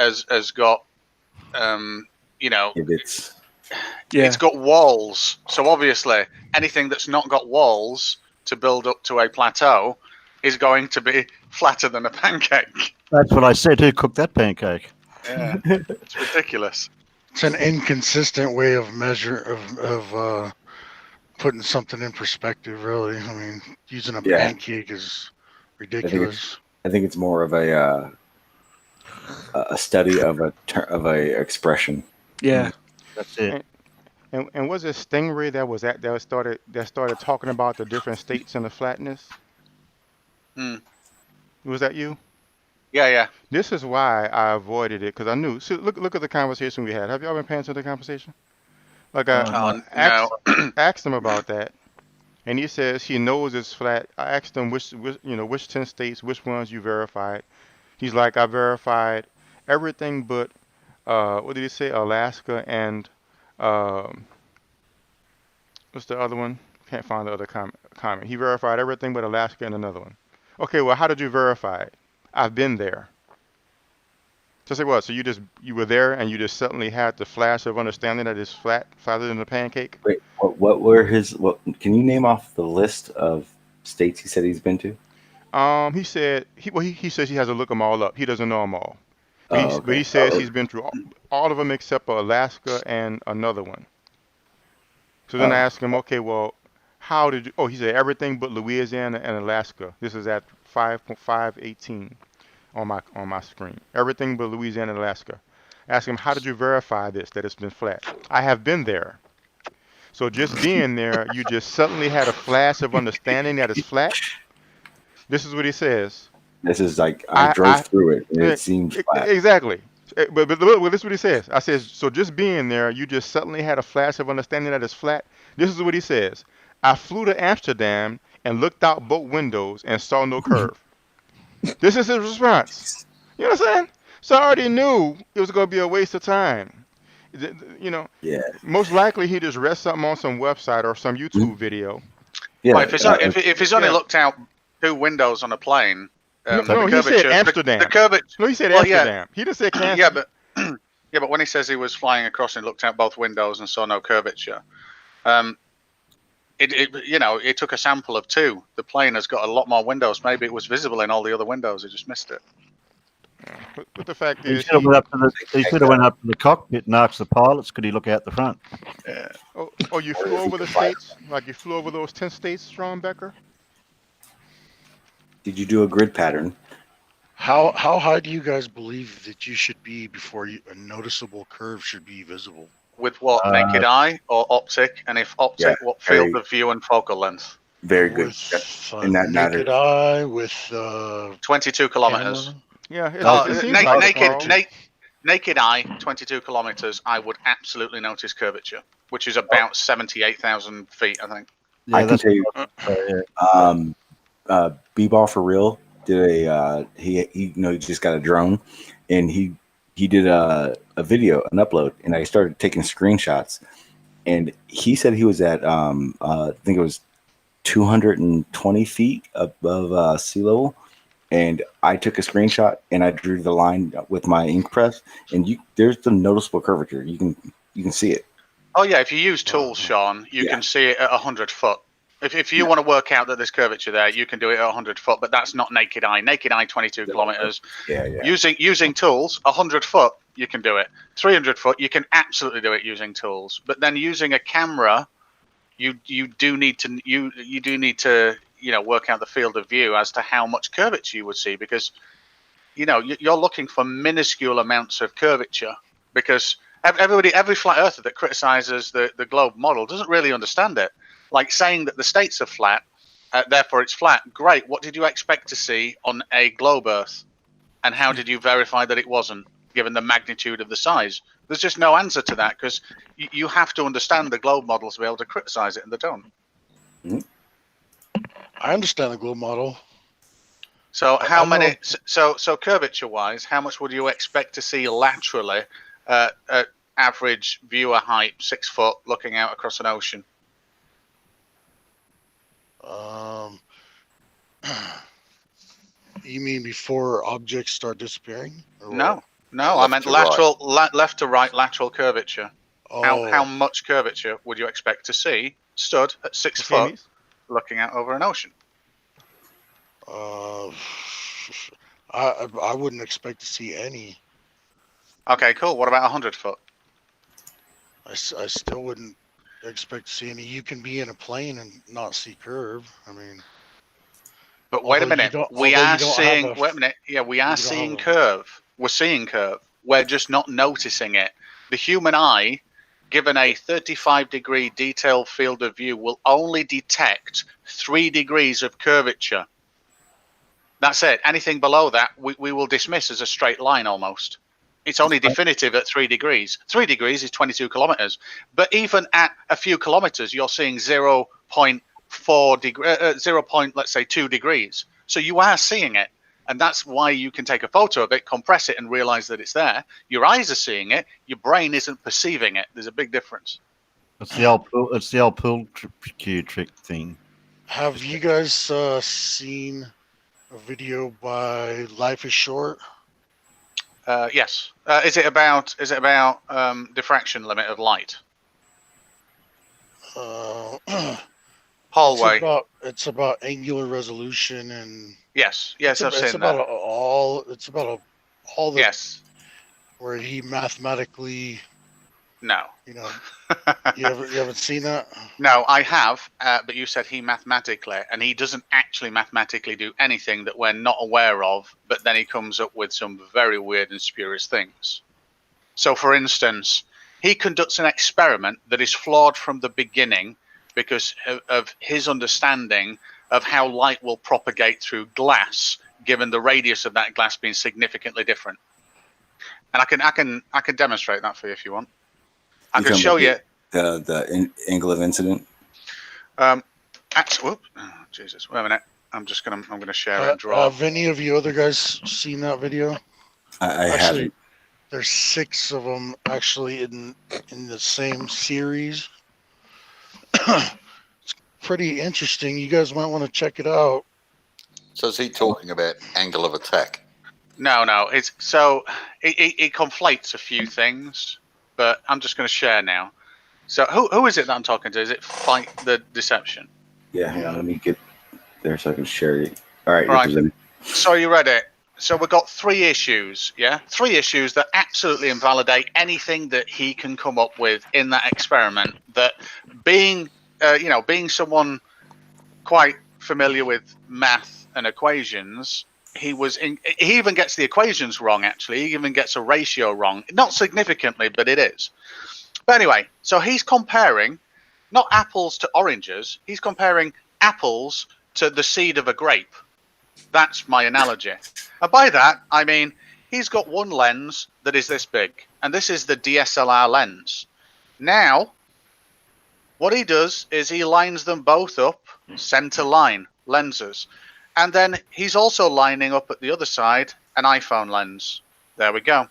has got it's got walls. So obviously anything that's not got walls to build up to a plateau is going to be flatter than a pancake. That's what I said. Who cooked that pancake? Yeah, it's ridiculous. It's an inconsistent way of putting something in perspective. Really, I mean, using a pancake is ridiculous. I think it's more of a study of a expression. Yeah, that's it. And was it Stingray that started talking about the different states and the flatness? Hmm. Was that you? Yeah, yeah. This is why I avoided it because I knew. See, look at the conversation we had. Have y'all been paying attention to the conversation? Like I Oh no. asked him about that, and he says he knows it's flat. I asked him which 10 states, which ones you verified. He's like, I verified everything but what did he say? Alaska and um, what's the other one? Can't find the other comment. He verified everything but Alaska and another one. Okay, well, how did you verify it? I've been there. So say what? So you were there and you just suddenly had the flash of understanding that it's flatter than a pancake? Wait, what were his? What can you name off the list of states he said he's been to? He said he says he has to look them all up. He doesn't know them all, but Oh, he okay. says he's been through all of them except for Alaska and another one. So then I Oh, asked him, okay, well, how did you? Oh, he said everything but Louisiana and Alaska. This is at 5:5:18 on my screen. Everything but Louisiana and Alaska. Ask him, how did you verify this that it's been flat? I have been there. So just being there, you just suddenly had a flash of understanding that it's flat. This is what he says. this is like I drove I through it and eh, it seemed flat. exactly. But look, this is what he says. I says, so just being there, you just suddenly had a flash of understanding that it's flat. This is what he says. I flew to Amsterdam and looked out both windows and saw no curve. This is his response. You know what I'm saying? So I already knew it was going to be a waste of time. You know, Yeah, most likely he just read something on some website or some YouTube video. yeah. Well, if he's only Yeah. looked out 2 windows on a plane, No, the no, he said curvature, Amsterdam. the curvature. No, he said Well, yeah, Amsterdam. He didn't say Kansas. yeah, but yeah, but when he says he was flying across and looked out both windows and saw no curvature, it took a sample of 2. The plane has got a lot more windows. Maybe it was visible in all the other windows. He just missed it. But the fact He is, should have went up to the cockpit and asked the pilots, could he look out the front? Yeah. oh, you flew over the states? Like you flew over those 10 states, Shawn Becker? Did you do a grid pattern? How high do you guys believe that you should be before a noticeable curve should be visible? With what, naked eye or optic? And if optic, what field of view and focal length? Very good. With And that naked matters. eye, with 22 kilometers. camera? Yeah, it seems like Carl. Naked eye, 22 kilometers. I would absolutely notice curvature, which is about 78,000 feet, I think. Yeah, I can that's tell you, yeah. B-Ball for real did he just got a drone, and he did a video, an upload, and I started taking screenshots, and he said he was at I think it was 220 feet above sea level, and I took a screenshot and I drew the line with my ink press, and there's the noticeable curvature. You can see it. Oh yeah, if you use tools, Sean, you can see it at 100 foot. If you want to work out that there's curvature there, you can do it at 100 foot, but that's not naked eye. Naked eye, 22 kilometers. Yeah. Using tools, 100 foot, you can do it. 300 foot, you can absolutely do it using tools. But then using a camera, you do need to work out the field of view as to how much curvature you would see, because you're looking for minuscule amounts of curvature, because every flat earther that criticizes the globe model doesn't really understand it. Like saying that the states are flat, therefore it's flat. Great. What did you expect to see on a globe Earth? And how did you verify that it wasn't, given the magnitude of the size? There's just no answer to that, because you have to understand the globe model to be able to criticize it, and they don't. I understand the globe model. So how many? So curvature-wise, how much would you expect to see laterally at average viewer height, 6 foot, looking out across an ocean? You mean before objects start disappearing? No, I meant lateral, left to right lateral curvature. Oh. How much curvature would you expect to see stood at 6 foot, looking out over an ocean? I wouldn't expect to see any. Okay, cool. What about 100 foot? I still wouldn't expect to see any. You can be in a plane and not see curve. I mean, but wait a minute. We are seeing. Wait a minute. Yeah, we are seeing curve. We're seeing curve. We're just not noticing it. The human eye given a 35-degree detailed field of view, will only detect 3 degrees of curvature. That's it. Anything below that, we will dismiss as a straight line almost. It's only definitive at 3 degrees. 3 degrees is 22 kilometers. But even at a few kilometers, you're seeing 0.4 degree, 0. Let's say 2 degrees. So you are seeing it. And that's why you can take a photo of it, compress it, and realize that it's there. Your eyes are seeing it. Your brain isn't perceiving it. There's a big difference. It's the old pool cue trick thing. Have you guys seen a video by Life is Short? Yes. Is it about diffraction limit of light? Hallway. It's about angular resolution and Yes, I've seen it's that. about all the Yes. where he mathematically, No. you know, you haven't seen that? No, I have, but you said he mathematically, and he doesn't actually mathematically do anything that we're not aware of, but then he comes up with some very weird and spurious things. So, for instance, he conducts an experiment that is flawed from the beginning because of his understanding of how light will propagate through glass, given the radius of that glass being significantly different. And I can demonstrate that for you if you want. I can show you the angle of incident. Whoop, oh, Jesus, wait a minute. I'm gonna share it and draw. Have any of you other guys seen that video? I Actually, haven't. there's 6 of them actually in the same series. It's pretty interesting. You guys might want to check it out. So is he talking about angle of attack? No, it's so it conflates a few things, but I'm just going to share now. So who is it that I'm talking to? Is it Fight the Deception? Yeah, hang on. Let me get there so I can share it. All right. Right. So you read it. So we've got 3 issues, yeah? 3 issues that absolutely invalidate anything that he can come up with in that experiment. That being someone quite familiar with math and equations, he even gets the equations wrong, actually. He even gets a ratio wrong. Not significantly, but it is. But anyway, so he's comparing not apples to oranges. He's comparing apples to the seed of a grape. That's my analogy. And by that, I mean, he's got one lens that is this big, and this is the DSLR lens. Now, what he does is he lines them both up, center line lenses. And then he's also lining up at the other side an iPhone lens. There we go.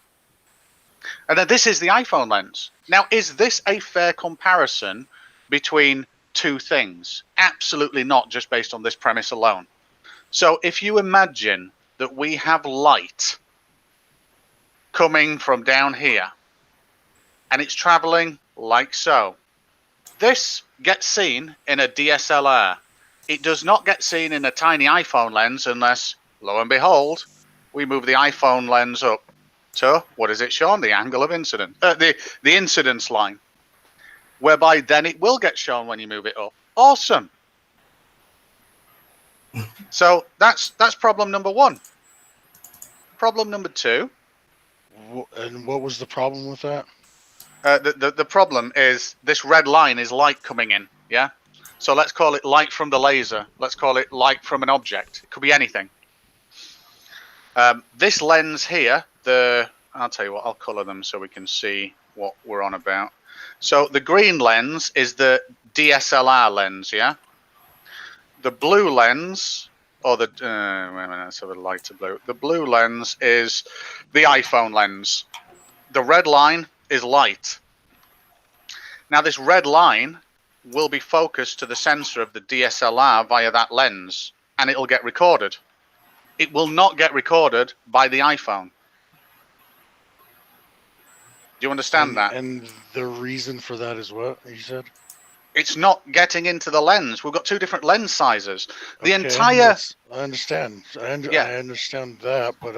And then this is the iPhone lens. Now, is this a fair comparison between 2 things? Absolutely not, just based on this premise alone. So if you imagine that we have light coming from down here, and it's traveling like so. This gets seen in a DSLR. It does not get seen in a tiny iPhone lens unless, lo and behold, we move the iPhone lens up to, what is it, Sean? The angle of incidence. The incidence line. Whereby then it will get shown when you move it up. Awesome. So that's problem number 1. Problem number 2. And what was the problem with that? The problem is this red line is light coming in, yeah? So let's call it light from the laser. Let's call it light from an object. It could be anything. This lens here, I'll tell you what, I'll color them so we can see what we're on about. So the green lens is the DSLR lens, yeah? The blue lens, or the, wait a minute, let's have a lighter blue. The blue lens is the iPhone lens. The red line is light. Now this red line will be focused to the sensor of the DSLR via that lens, and it'll get recorded. It will not get recorded by the iPhone. Do you understand that? And the reason for that is what you said? It's not getting into the lens. We've got 2 different lens sizes. The entire... I understand. I understand that, but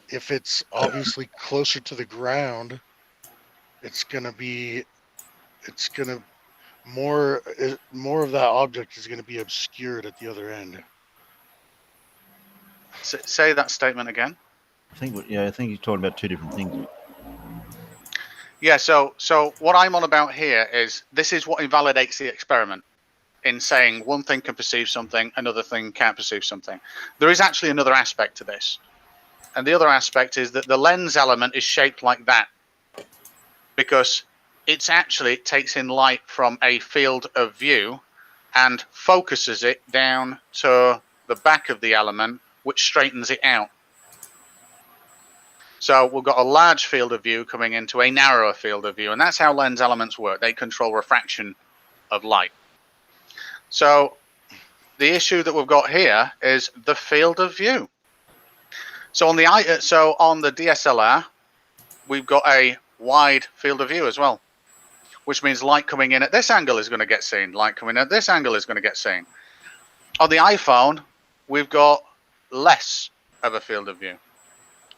if it's obviously closer to the ground, more of that object is going to be obscured at the other end. Say that statement again. I think he's talking about 2 different things. Yeah, so what I'm on about here is this is what invalidates the experiment in saying one thing can perceive something, another thing can't perceive something. There is actually another aspect to this. And the other aspect is that the lens element is shaped like that because it takes in light from a field of view and focuses it down to the back of the element, which straightens it out. So we've got a large field of view coming into a narrower field of view, and that's how lens elements work. They control refraction of light. So the issue that we've got here is the field of view. So on the DSLR, we've got a wide field of view as well, which means light coming in at this angle is going to get seen. Light coming in at this angle is going to get seen. On the iPhone, we've got less of a field of view.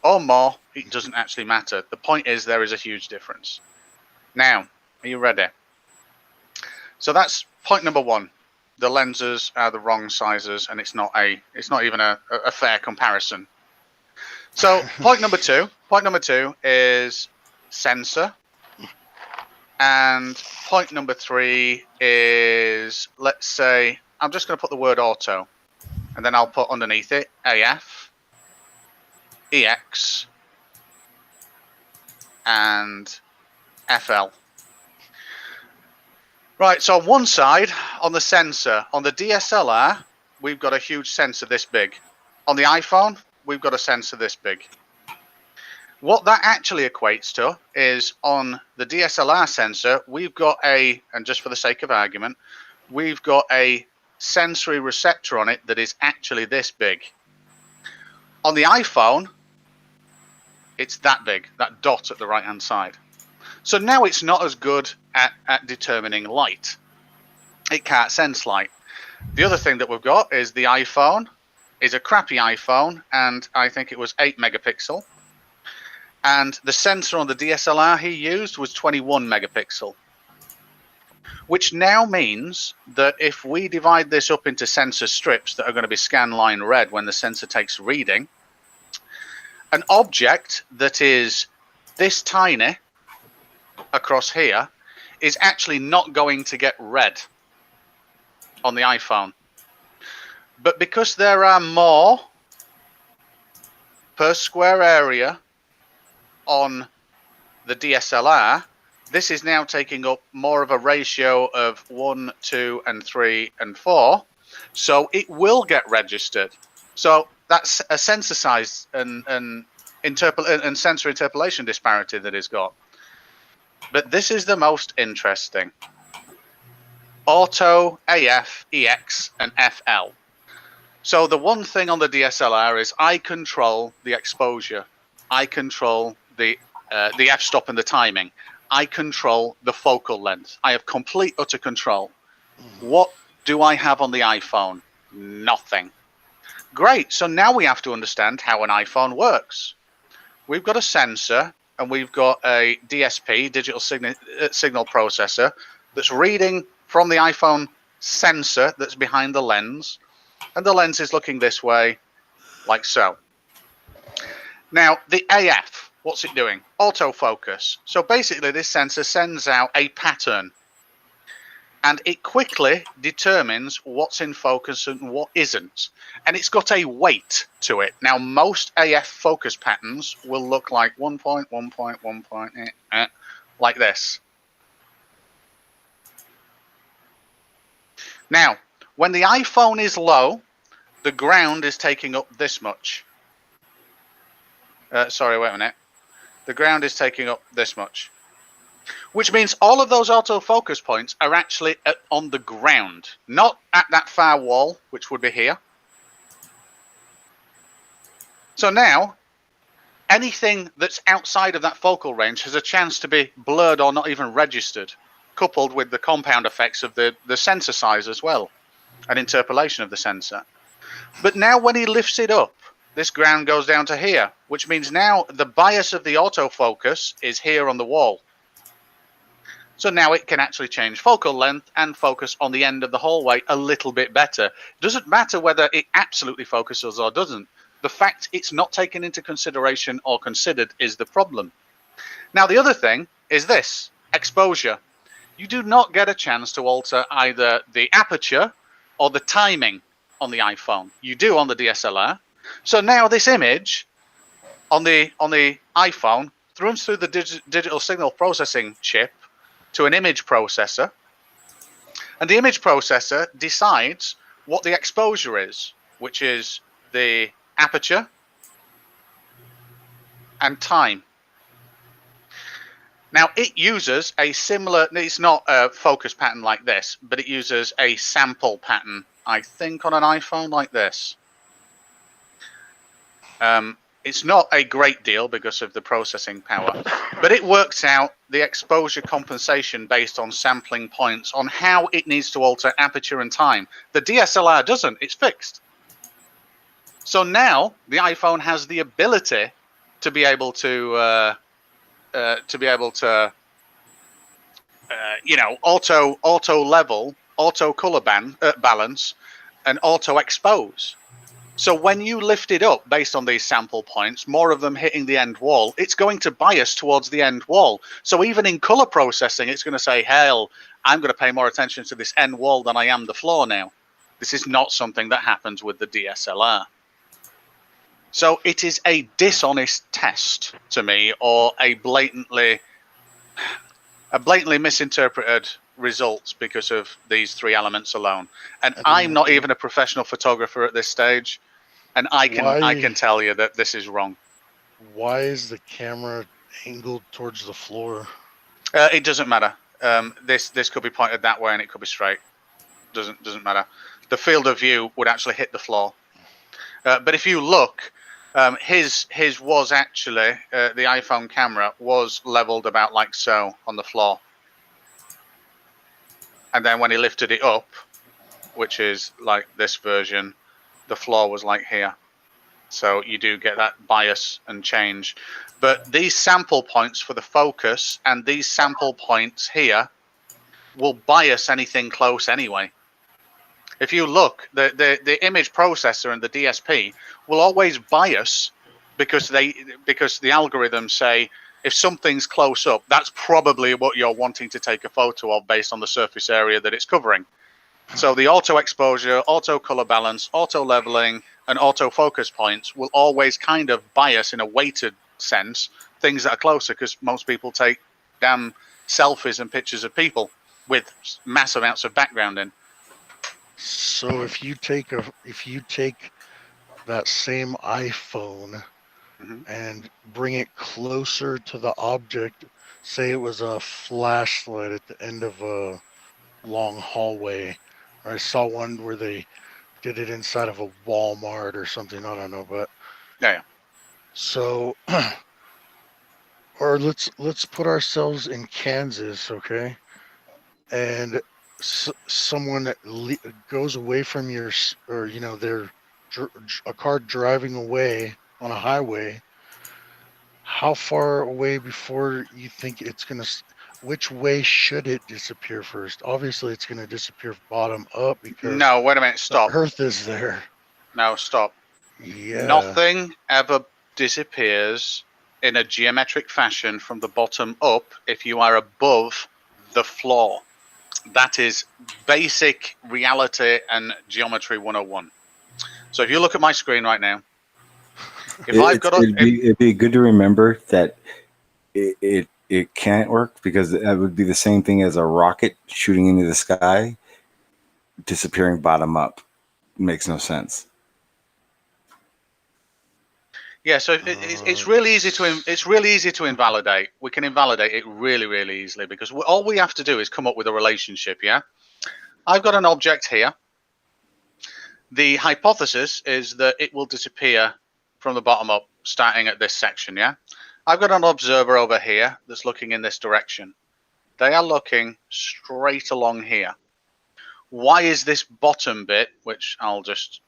Or more, it doesn't actually matter. The point is there is a huge difference. Now, are you ready? So that's point number one. The lenses are the wrong sizes, and it's not even a fair comparison. So point number two is sensor. And point number three is, let's say, I'm just going to put the word auto, and then I'll put underneath it AF, EX, and FL. Right, so on one side, on the sensor, on the DSLR, we've got a huge sensor this big. On the iPhone, we've got a sensor this big. What that actually equates to is on the DSLR sensor, we've got and just for the sake of argument, we've got a sensory receptor on it that is actually this big. On the iPhone, it's that big, that dot at the right-hand side. So now it's not as good at determining light. It can't sense light. The other thing that we've got is the iPhone is a crappy iPhone, and I think it was 8 megapixel. And the sensor on the DSLR he used was 21 megapixel. Which now means that if we divide this up into sensor strips that are going to be scan line red when the sensor takes reading, an object that is this tiny across here is actually not going to get red on the iPhone. But because there are more per square area on the DSLR, this is now taking up more of a ratio of 1, 2, and 3, and 4. So it will get registered. So that's a sensor size and sensor interpolation disparity that it's got. But this is the most interesting. Auto, AF, EX, and FL. So the one thing on the DSLR is I control the exposure. I control the f-stop and the timing. I control the focal length. I have complete, utter control. What do I have on the iPhone? Nothing. Great. So now we have to understand how an iPhone works. We've got a sensor and we've got a DSP, digital signal processor, that's reading from the iPhone sensor that's behind the lens. And the lens is looking this way, like so. Now, the AF, what's it doing? Autofocus. So basically, this sensor sends out a pattern. And it quickly determines what's in focus and what isn't. And it's got a weight to it. Now, most AF focus patterns will look like 1 point, 1 point, 1 point, like this. Now, when the iPhone is low, the ground is taking up this much. Sorry, wait a minute. The ground is taking up this much. Which means all of those autofocus points are actually on the ground, not at that far wall, which would be here. So now, anything that's outside of that focal range has a chance to be blurred or not even registered, coupled with the compound effects of the sensor size as well, and interpolation of the sensor. But now when he lifts it up, this ground goes down to here, which means now the bias of the autofocus is here on the wall. So now it can actually change focal length and focus on the end of the hallway a little bit better. It doesn't matter whether it absolutely focuses or doesn't. The fact it's not taken into consideration or considered is the problem. Now, the other thing is this exposure. You do not get a chance to alter either the aperture or the timing on the iPhone. You do on the DSLR. So now this image on the iPhone runs through the digital signal processing chip to an image processor, and the image processor decides what the exposure is, which is the aperture and time. Now it uses a similar, it's not a focus pattern like this, but it uses a sample pattern, I think, on an iPhone like this. It's not a great deal because of the processing power, but it works out the exposure compensation based on sampling points on how it needs to alter aperture and time. The DSLR doesn't, it's fixed. So now the iPhone has the ability to be able to you know, auto level, auto color balance, and auto expose. So when you lift it up based on these sample points, more of them hitting the end wall, it's going to bias towards the end wall. So even in color processing, it's going to say, hell, I'm going to pay more attention to this end wall than I am the floor now. This is not something that happens with the DSLR. So it is a dishonest test to me, or a blatantly misinterpreted results because of these three elements alone. And I'm not even a professional photographer at this stage, and I can tell you that this is wrong. Why is the camera angled towards the floor? It doesn't matter. This could be pointed that way and it could be straight. Doesn't matter. The field of view would actually hit the floor. But if you look, his was actually the iPhone camera was leveled about like so on the floor. And then when he lifted it up, which is like this version, the floor was like here. So you do get that bias and change. But these sample points for the focus and these sample points here will bias anything close anyway. If you look, the image processor and the DSP will always bias because the algorithms say if something's close up, that's probably what you're wanting to take a photo of based on the surface area that it's covering. So the auto exposure, auto color balance, auto leveling, and auto focus points will always kind of bias in a weighted sense things that are closer, because most people take damn selfies and pictures of people with massive amounts of background in. So if you take that same iPhone and bring it closer to the object, say it was a flashlight at the end of a long hallway, or I saw one where they did it inside of a Walmart or something, I don't know, but yeah. So or let's put ourselves in Kansas, okay? And someone goes away from your, or you know, they're a car driving away on a highway. How far away before you think it's gonna? Which way should it disappear first? Obviously, it's gonna disappear bottom up because no, wait a minute, stop. The Earth is there. No, stop. Yeah. Nothing ever disappears in a geometric fashion from the bottom up if you are above the floor. That is basic reality and geometry 101. So if you look at my screen right now, it'd be good to remember that it can't work, because that would be the same thing as a rocket shooting into the sky, disappearing bottom up. It makes no sense. Yeah, so it's really easy to invalidate. We can invalidate it really easily, because all we have to do is come up with a relationship. Yeah, I've got an object here. The hypothesis is that it will disappear from the bottom up, starting at this section. Yeah, I've got an observer over here that's looking in this direction. They are looking straight along here. Why is this bottom bit, which I'll just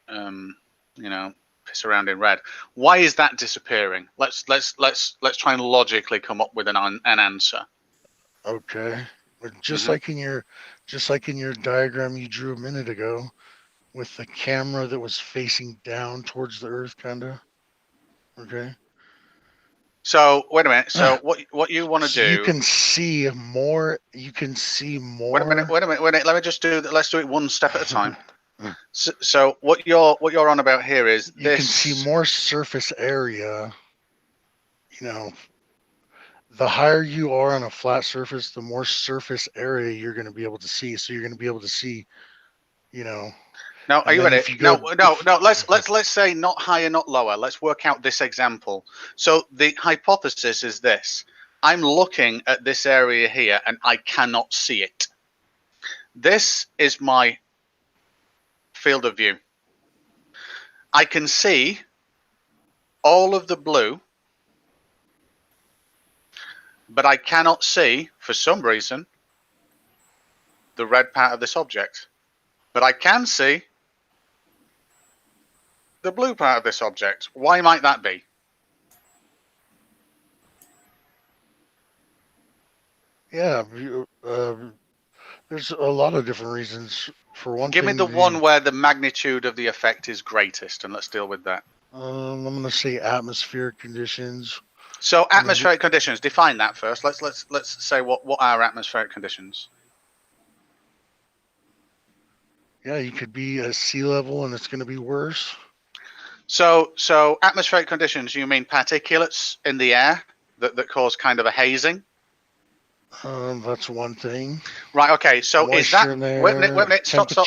you know, piss around in red, why is that disappearing? Let's try and logically come up with an answer. Okay, just like in your diagram you drew a minute ago, with the camera that was facing down towards the Earth, kinda. Okay. So wait a minute. So what you want to So do? you can see more. You can see more. Wait a minute. Wait a minute. Let me just do. Let's do it one step at a time. So what you're on about here is You this. can see more surface area. You know, the higher you are on a flat surface, the more surface area you're going to be able to see. So you're going to be able to see, you know. Now, are you ready? If you go, No. Let's say not higher, not lower. Let's work out this example. So the hypothesis is this: I'm looking at this area here, and I cannot see it. This is my field of view. I can see all of the blue, but I cannot see, for some reason, the red part of this object. But I can see the blue part of this object. Why might that be? yeah, there's a lot of different reasons. For one Give me thing, the one where the magnitude of the effect is greatest, and let's deal with that. I'm going to say atmospheric conditions. So atmospheric conditions, define that first. Let's say what are atmospheric conditions. Yeah, you could be at sea level and it's going to be worse. So atmospheric conditions, you mean particulates in the air that cause kind of a hazing? That's one thing. Right. Okay. So Moisture is that in there, wait a minute? Stop. Yep.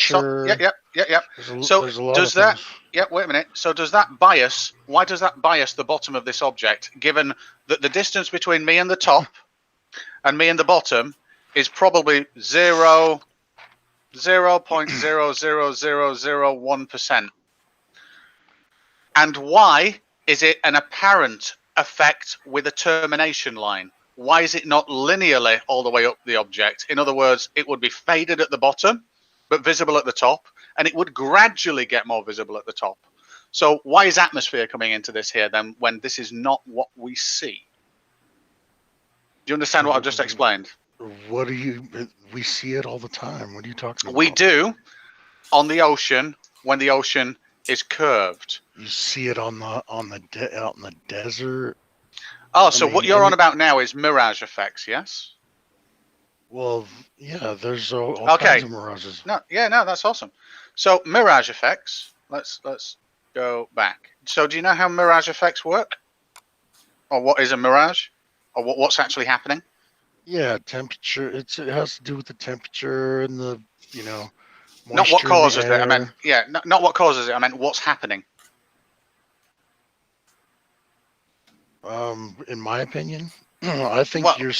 So there's a lot does of that? things. Yep. Wait a minute. So does that bias? Why does that bias the bottom of this object? Given that the distance between me and the top and me and the bottom is probably 0.00001%. And why is it an apparent effect with a termination line? Why is it not linearly all the way up the object? In other words, it would be faded at the bottom, but visible at the top, and it would gradually get more visible at the top. So why is atmosphere coming into this here then, when this is not what we see? Do you understand what I've just explained? What do you? We see it all the time. What are you talking about? We do on the ocean when the ocean is curved. You see it out in the desert. Oh, so what you're on about now is mirage effects, yes? Well, yeah, there's all kinds of mirages. No, that's awesome. So mirage effects. Let's go back. So do you know how mirage effects work, or what is a mirage, or what's actually happening? Yeah, temperature. It has to do with the temperature and the moisture. Not what causes it. I meant not what causes it. I meant what's happening. In my opinion, I think you're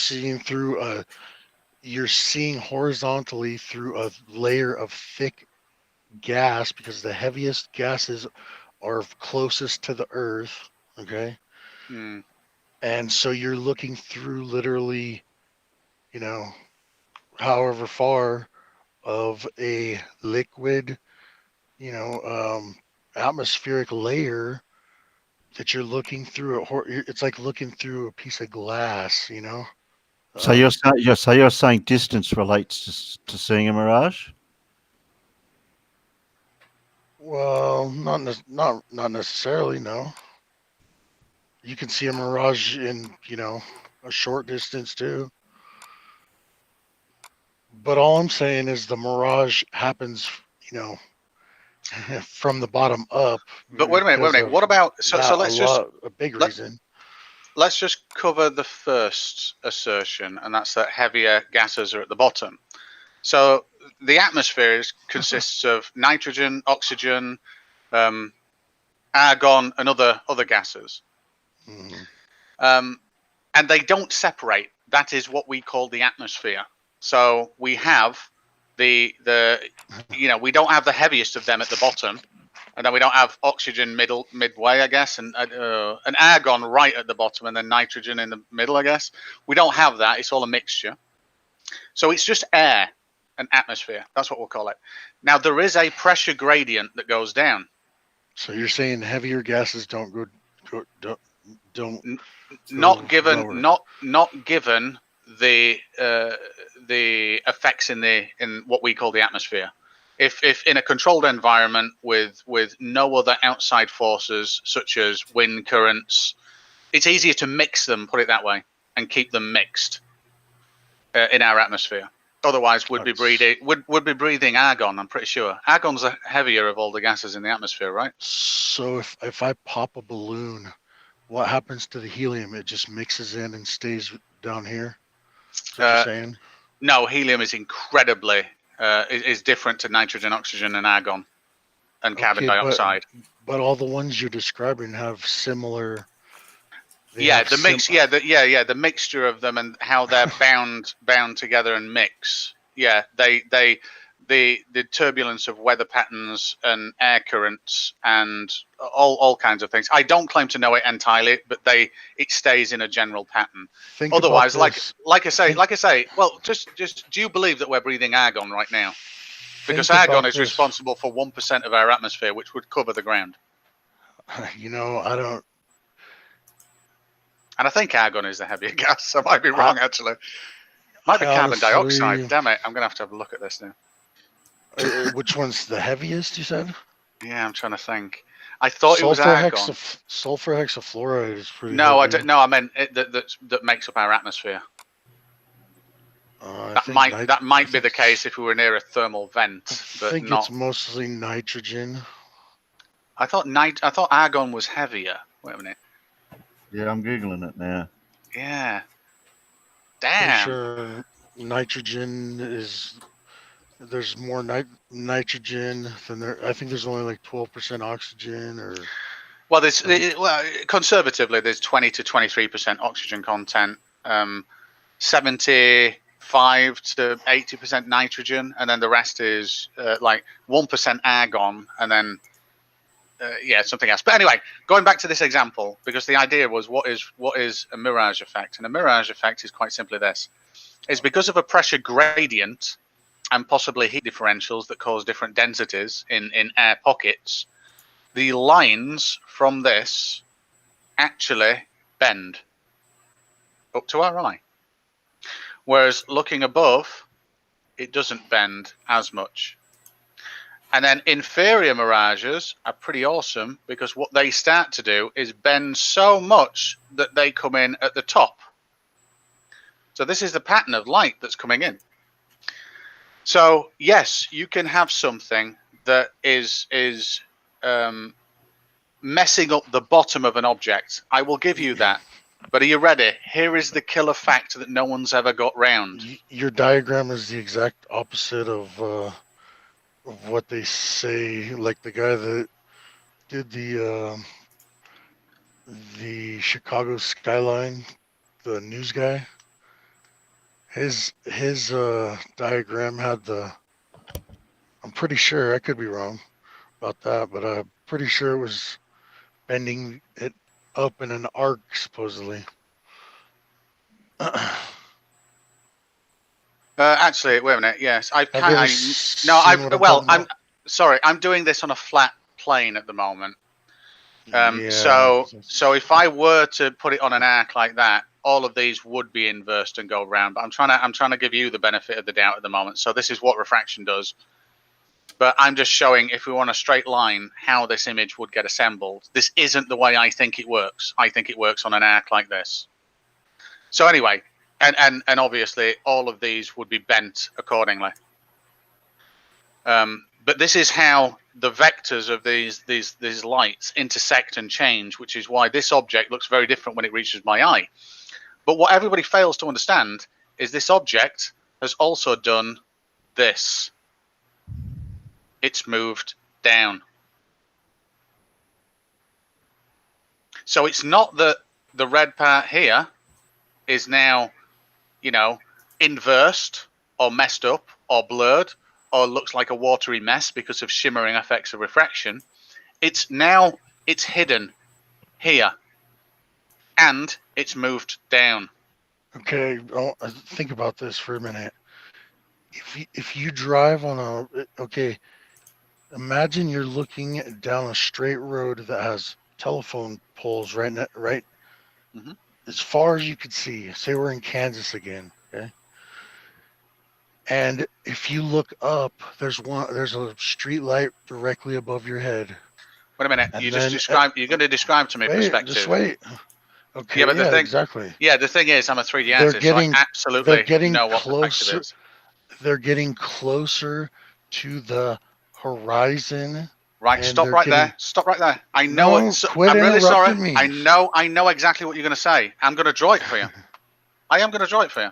seeing horizontally through a layer of thick gas because the heaviest gases are closest to the Earth. Okay. And so you're looking through literally, however far of a liquid, atmospheric layer that you're looking through. It's like looking through a piece of glass, So you're saying distance relates to seeing a mirage? Well, not necessarily. No. You can see a mirage in a short distance too. But all I'm saying is the mirage happens, from the bottom up. But wait a minute. What about so let's a big reason. Let's just cover the first assertion, and that's that heavier gases are at the bottom. So the atmosphere consists of nitrogen, oxygen, argon, and other gases. And they don't separate. That is what we call the atmosphere. So we have we don't have the heaviest of them at the bottom, and then we don't have oxygen midway, I guess, and argon right at the bottom, and then nitrogen in the middle, I guess. We don't have that. It's all a mixture. So it's just air and atmosphere. That's what we'll call it. Now there is a pressure gradient that goes down. So you're saying heavier gases don't not given the effects in what we call the atmosphere. If in a controlled environment with no other outside forces such as wind currents, It's easier to mix them, put it that way, and keep them mixed in our atmosphere. Otherwise, we'd be breathing argon. I'm pretty sure argon's the heavier of all the gases in the atmosphere, right? So if I pop a balloon, what happens to the helium? It just mixes in and stays down here. That's what you're saying? No, helium is incredibly is different to nitrogen, oxygen, and argon, and carbon dioxide. But all the ones you're describing have similar. The mixture of them and how they're bound together and mix. Yeah, the turbulence of weather patterns and air currents and all kinds of things. I don't claim to know it entirely, but it stays in a general pattern. Otherwise, like I say, well, just do you believe that we're breathing argon right now? Because argon is responsible for 1% of our atmosphere, which would cover the ground. You know, I don't. And I think argon is the heavier gas. I might be wrong, actually. Might be carbon dioxide. Damn it, I'm going to have a look at this now. Which one's the heaviest, you said? Yeah, I'm trying to think. I thought it was argon. Sulfur hexafluoride is pretty No, heavy. I meant that makes up our atmosphere. That might be the case if we were near a thermal vent, but I think not. It's mostly nitrogen. I thought argon was heavier. Wait a minute. Yeah, I'm googling it now. Yeah. Damn. Pretty sure nitrogen is. There's more nitrogen than there. I think there's only like 12% oxygen, or. Well, conservatively, there's 20 to 23% oxygen content, 75 to 80% nitrogen, and then the rest is like 1% argon, and then something else. But anyway, going back to this example, because the idea was what is a mirage effect, and a mirage effect is quite simply this: is because of a pressure gradient and possibly heat differentials that cause different densities in air pockets, the lines from this actually bend up to our eye. Whereas looking above, it doesn't bend as much. And then inferior mirages are pretty awesome because what they start to do is bend so much that they come in at the top. So this is the pattern of light that's coming in. So yes, you can have something that is messing up the bottom of an object. I will give you that. But are you ready? Here is the killer fact that no one's ever got round. Your diagram is the exact opposite of what they say. Like the guy that did the Chicago skyline, the news guy. His diagram had the. I'm pretty sure, I could be wrong about that, but I'm pretty sure it was bending it up in an arc, supposedly. Actually, wait a minute. Yes, I'm sorry. I'm doing this on a flat plane at the moment. So if I were to put it on an arc like that, all of these would be inversed and go round. But I'm trying to give you the benefit of the doubt at the moment. So this is what refraction does. But I'm just showing, if we want a straight line, how this image would get assembled. This isn't the way I think it works. I think it works on an arc like this. So anyway, and obviously all of these would be bent accordingly. But this is how the vectors of these lights intersect and change, which is why this object looks very different when it reaches my eye. But what everybody fails to understand is this object has also done this. It's moved down. So it's not that the red part here is now, inversed or messed up or blurred or looks like a watery mess because of shimmering effects of refraction. It's hidden here and it's moved down. Okay, think about this for a minute. If you drive on imagine you're looking down a straight road that has telephone poles right Mm-hmm. as far as you could see. Say we're in Kansas again, okay? And if you look up, there's a street light directly above your head. Wait a minute. You're going to describe to me perspective. Just wait. Okay, Yeah, but the thing, exactly. yeah, the thing is, I'm a 3D They're artist, so I getting- absolutely they're getting know what perspective closer. is. They're getting closer to the horizon. Right, and stop they're right getting- there. Stop right there. I know No, it. quit I'm really sorry. interrupting me. I know exactly what you're going to say. I'm going to draw it for you. I am going to draw it for you.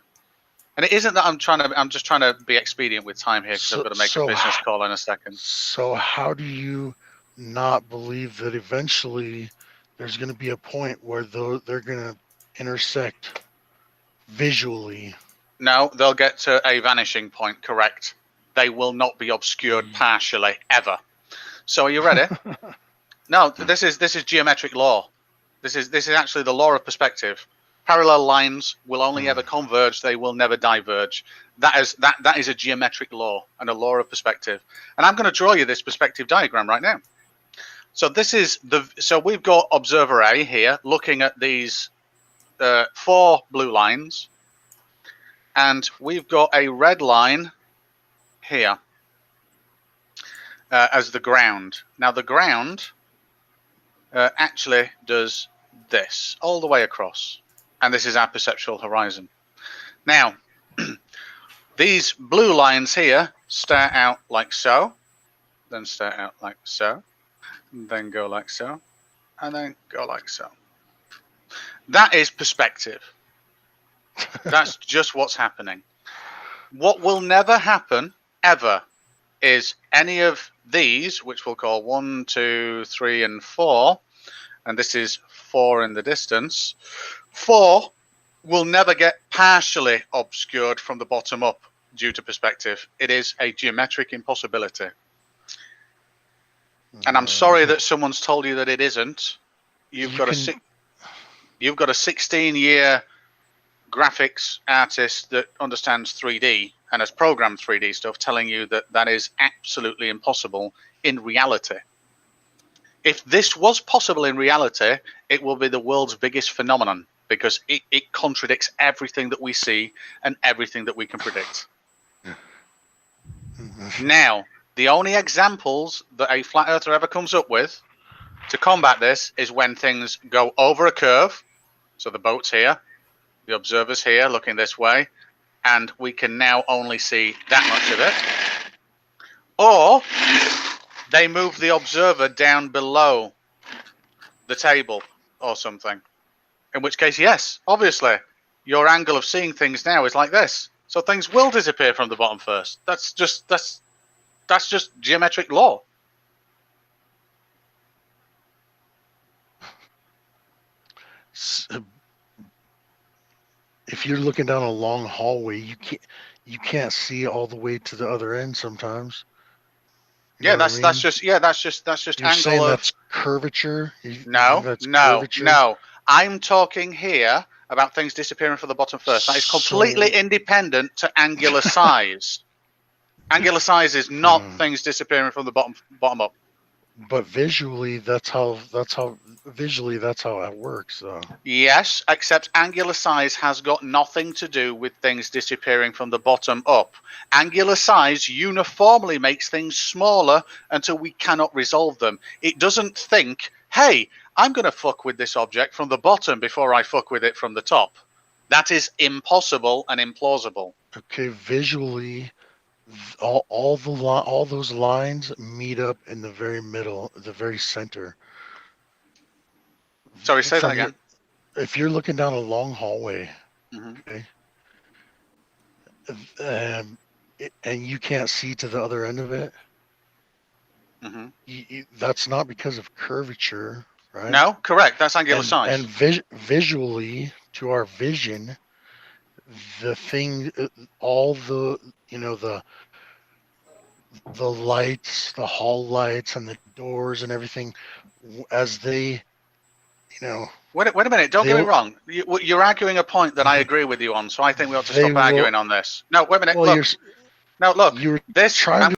And it isn't that I'm just trying to be expedient with time here because I've got to make a business call in a second. So how do you not believe that eventually there's going to be a point where they're going to intersect visually? No, they'll get to a vanishing point, correct. They will not be obscured partially, ever. So are you ready? No, this is geometric law. This is actually the law of perspective. Parallel lines will only ever converge, they will never diverge. That is a geometric law and a law of perspective. And I'm going to draw you this perspective diagram right now. So we've got observer A here looking at these 4 blue lines, and we've got a red line here as the ground. Now the ground actually does this all the way across, and this is our perceptual horizon. Now these blue lines here start out like so, then start out like so, and then go like so, and then go like so. That is perspective. That's just what's happening. What will never happen ever is any of these, which we'll call 1, 2, 3, and 4, and this is 4 in the distance. 4 will never get partially obscured from the bottom up due to perspective. It is a geometric impossibility. And I'm sorry that someone's told you that it isn't. You've got a 16-year graphics artist that understands 3D and has programmed 3D stuff telling you that that is absolutely impossible in reality. If this was possible in reality, it will be the world's biggest phenomenon because it contradicts everything that we see and everything that we can predict. Now, the only examples that a flat earther ever comes up with to combat this is when things go over a curve. So the boat's here, the observer's here looking this way, and we can now only see that much of it. Or they move the observer down below the table or something. In which case, yes, obviously, your angle of seeing things now is like this. So things will disappear from the bottom first. That's just geometric law. If you're looking down a long hallway, you can't see all the way to the other end sometimes. You know Yeah, that's just You're angle saying of that's curvature? no. Curvature? I'm talking here about things disappearing from the bottom first. That is completely independent to angular size. Angular size is not things disappearing from the bottom up. But visually, that's how it works. Yes, except angular size has got nothing to do with things disappearing from the bottom up. Angular size uniformly makes things smaller until we cannot resolve them. It doesn't think, hey, I'm going to fuck with this object from the bottom before I fuck with it from the top. That is impossible and implausible. Okay, visually, all those lines meet up in the very middle, the very center. Sorry, say that again. If you're looking down a long hallway, okay, and you can't see to the other end of it, that's not because of curvature, right? No, correct. That's angular size. And visually, to our vision, the thing, all the the lights, the hall lights, and the doors and everything, as they, Wait a minute. Don't get me wrong. You're arguing a point that I agree with you on, so I think we ought to stop arguing on this. No, wait a minute. Well, look. No, look. You're this. trying to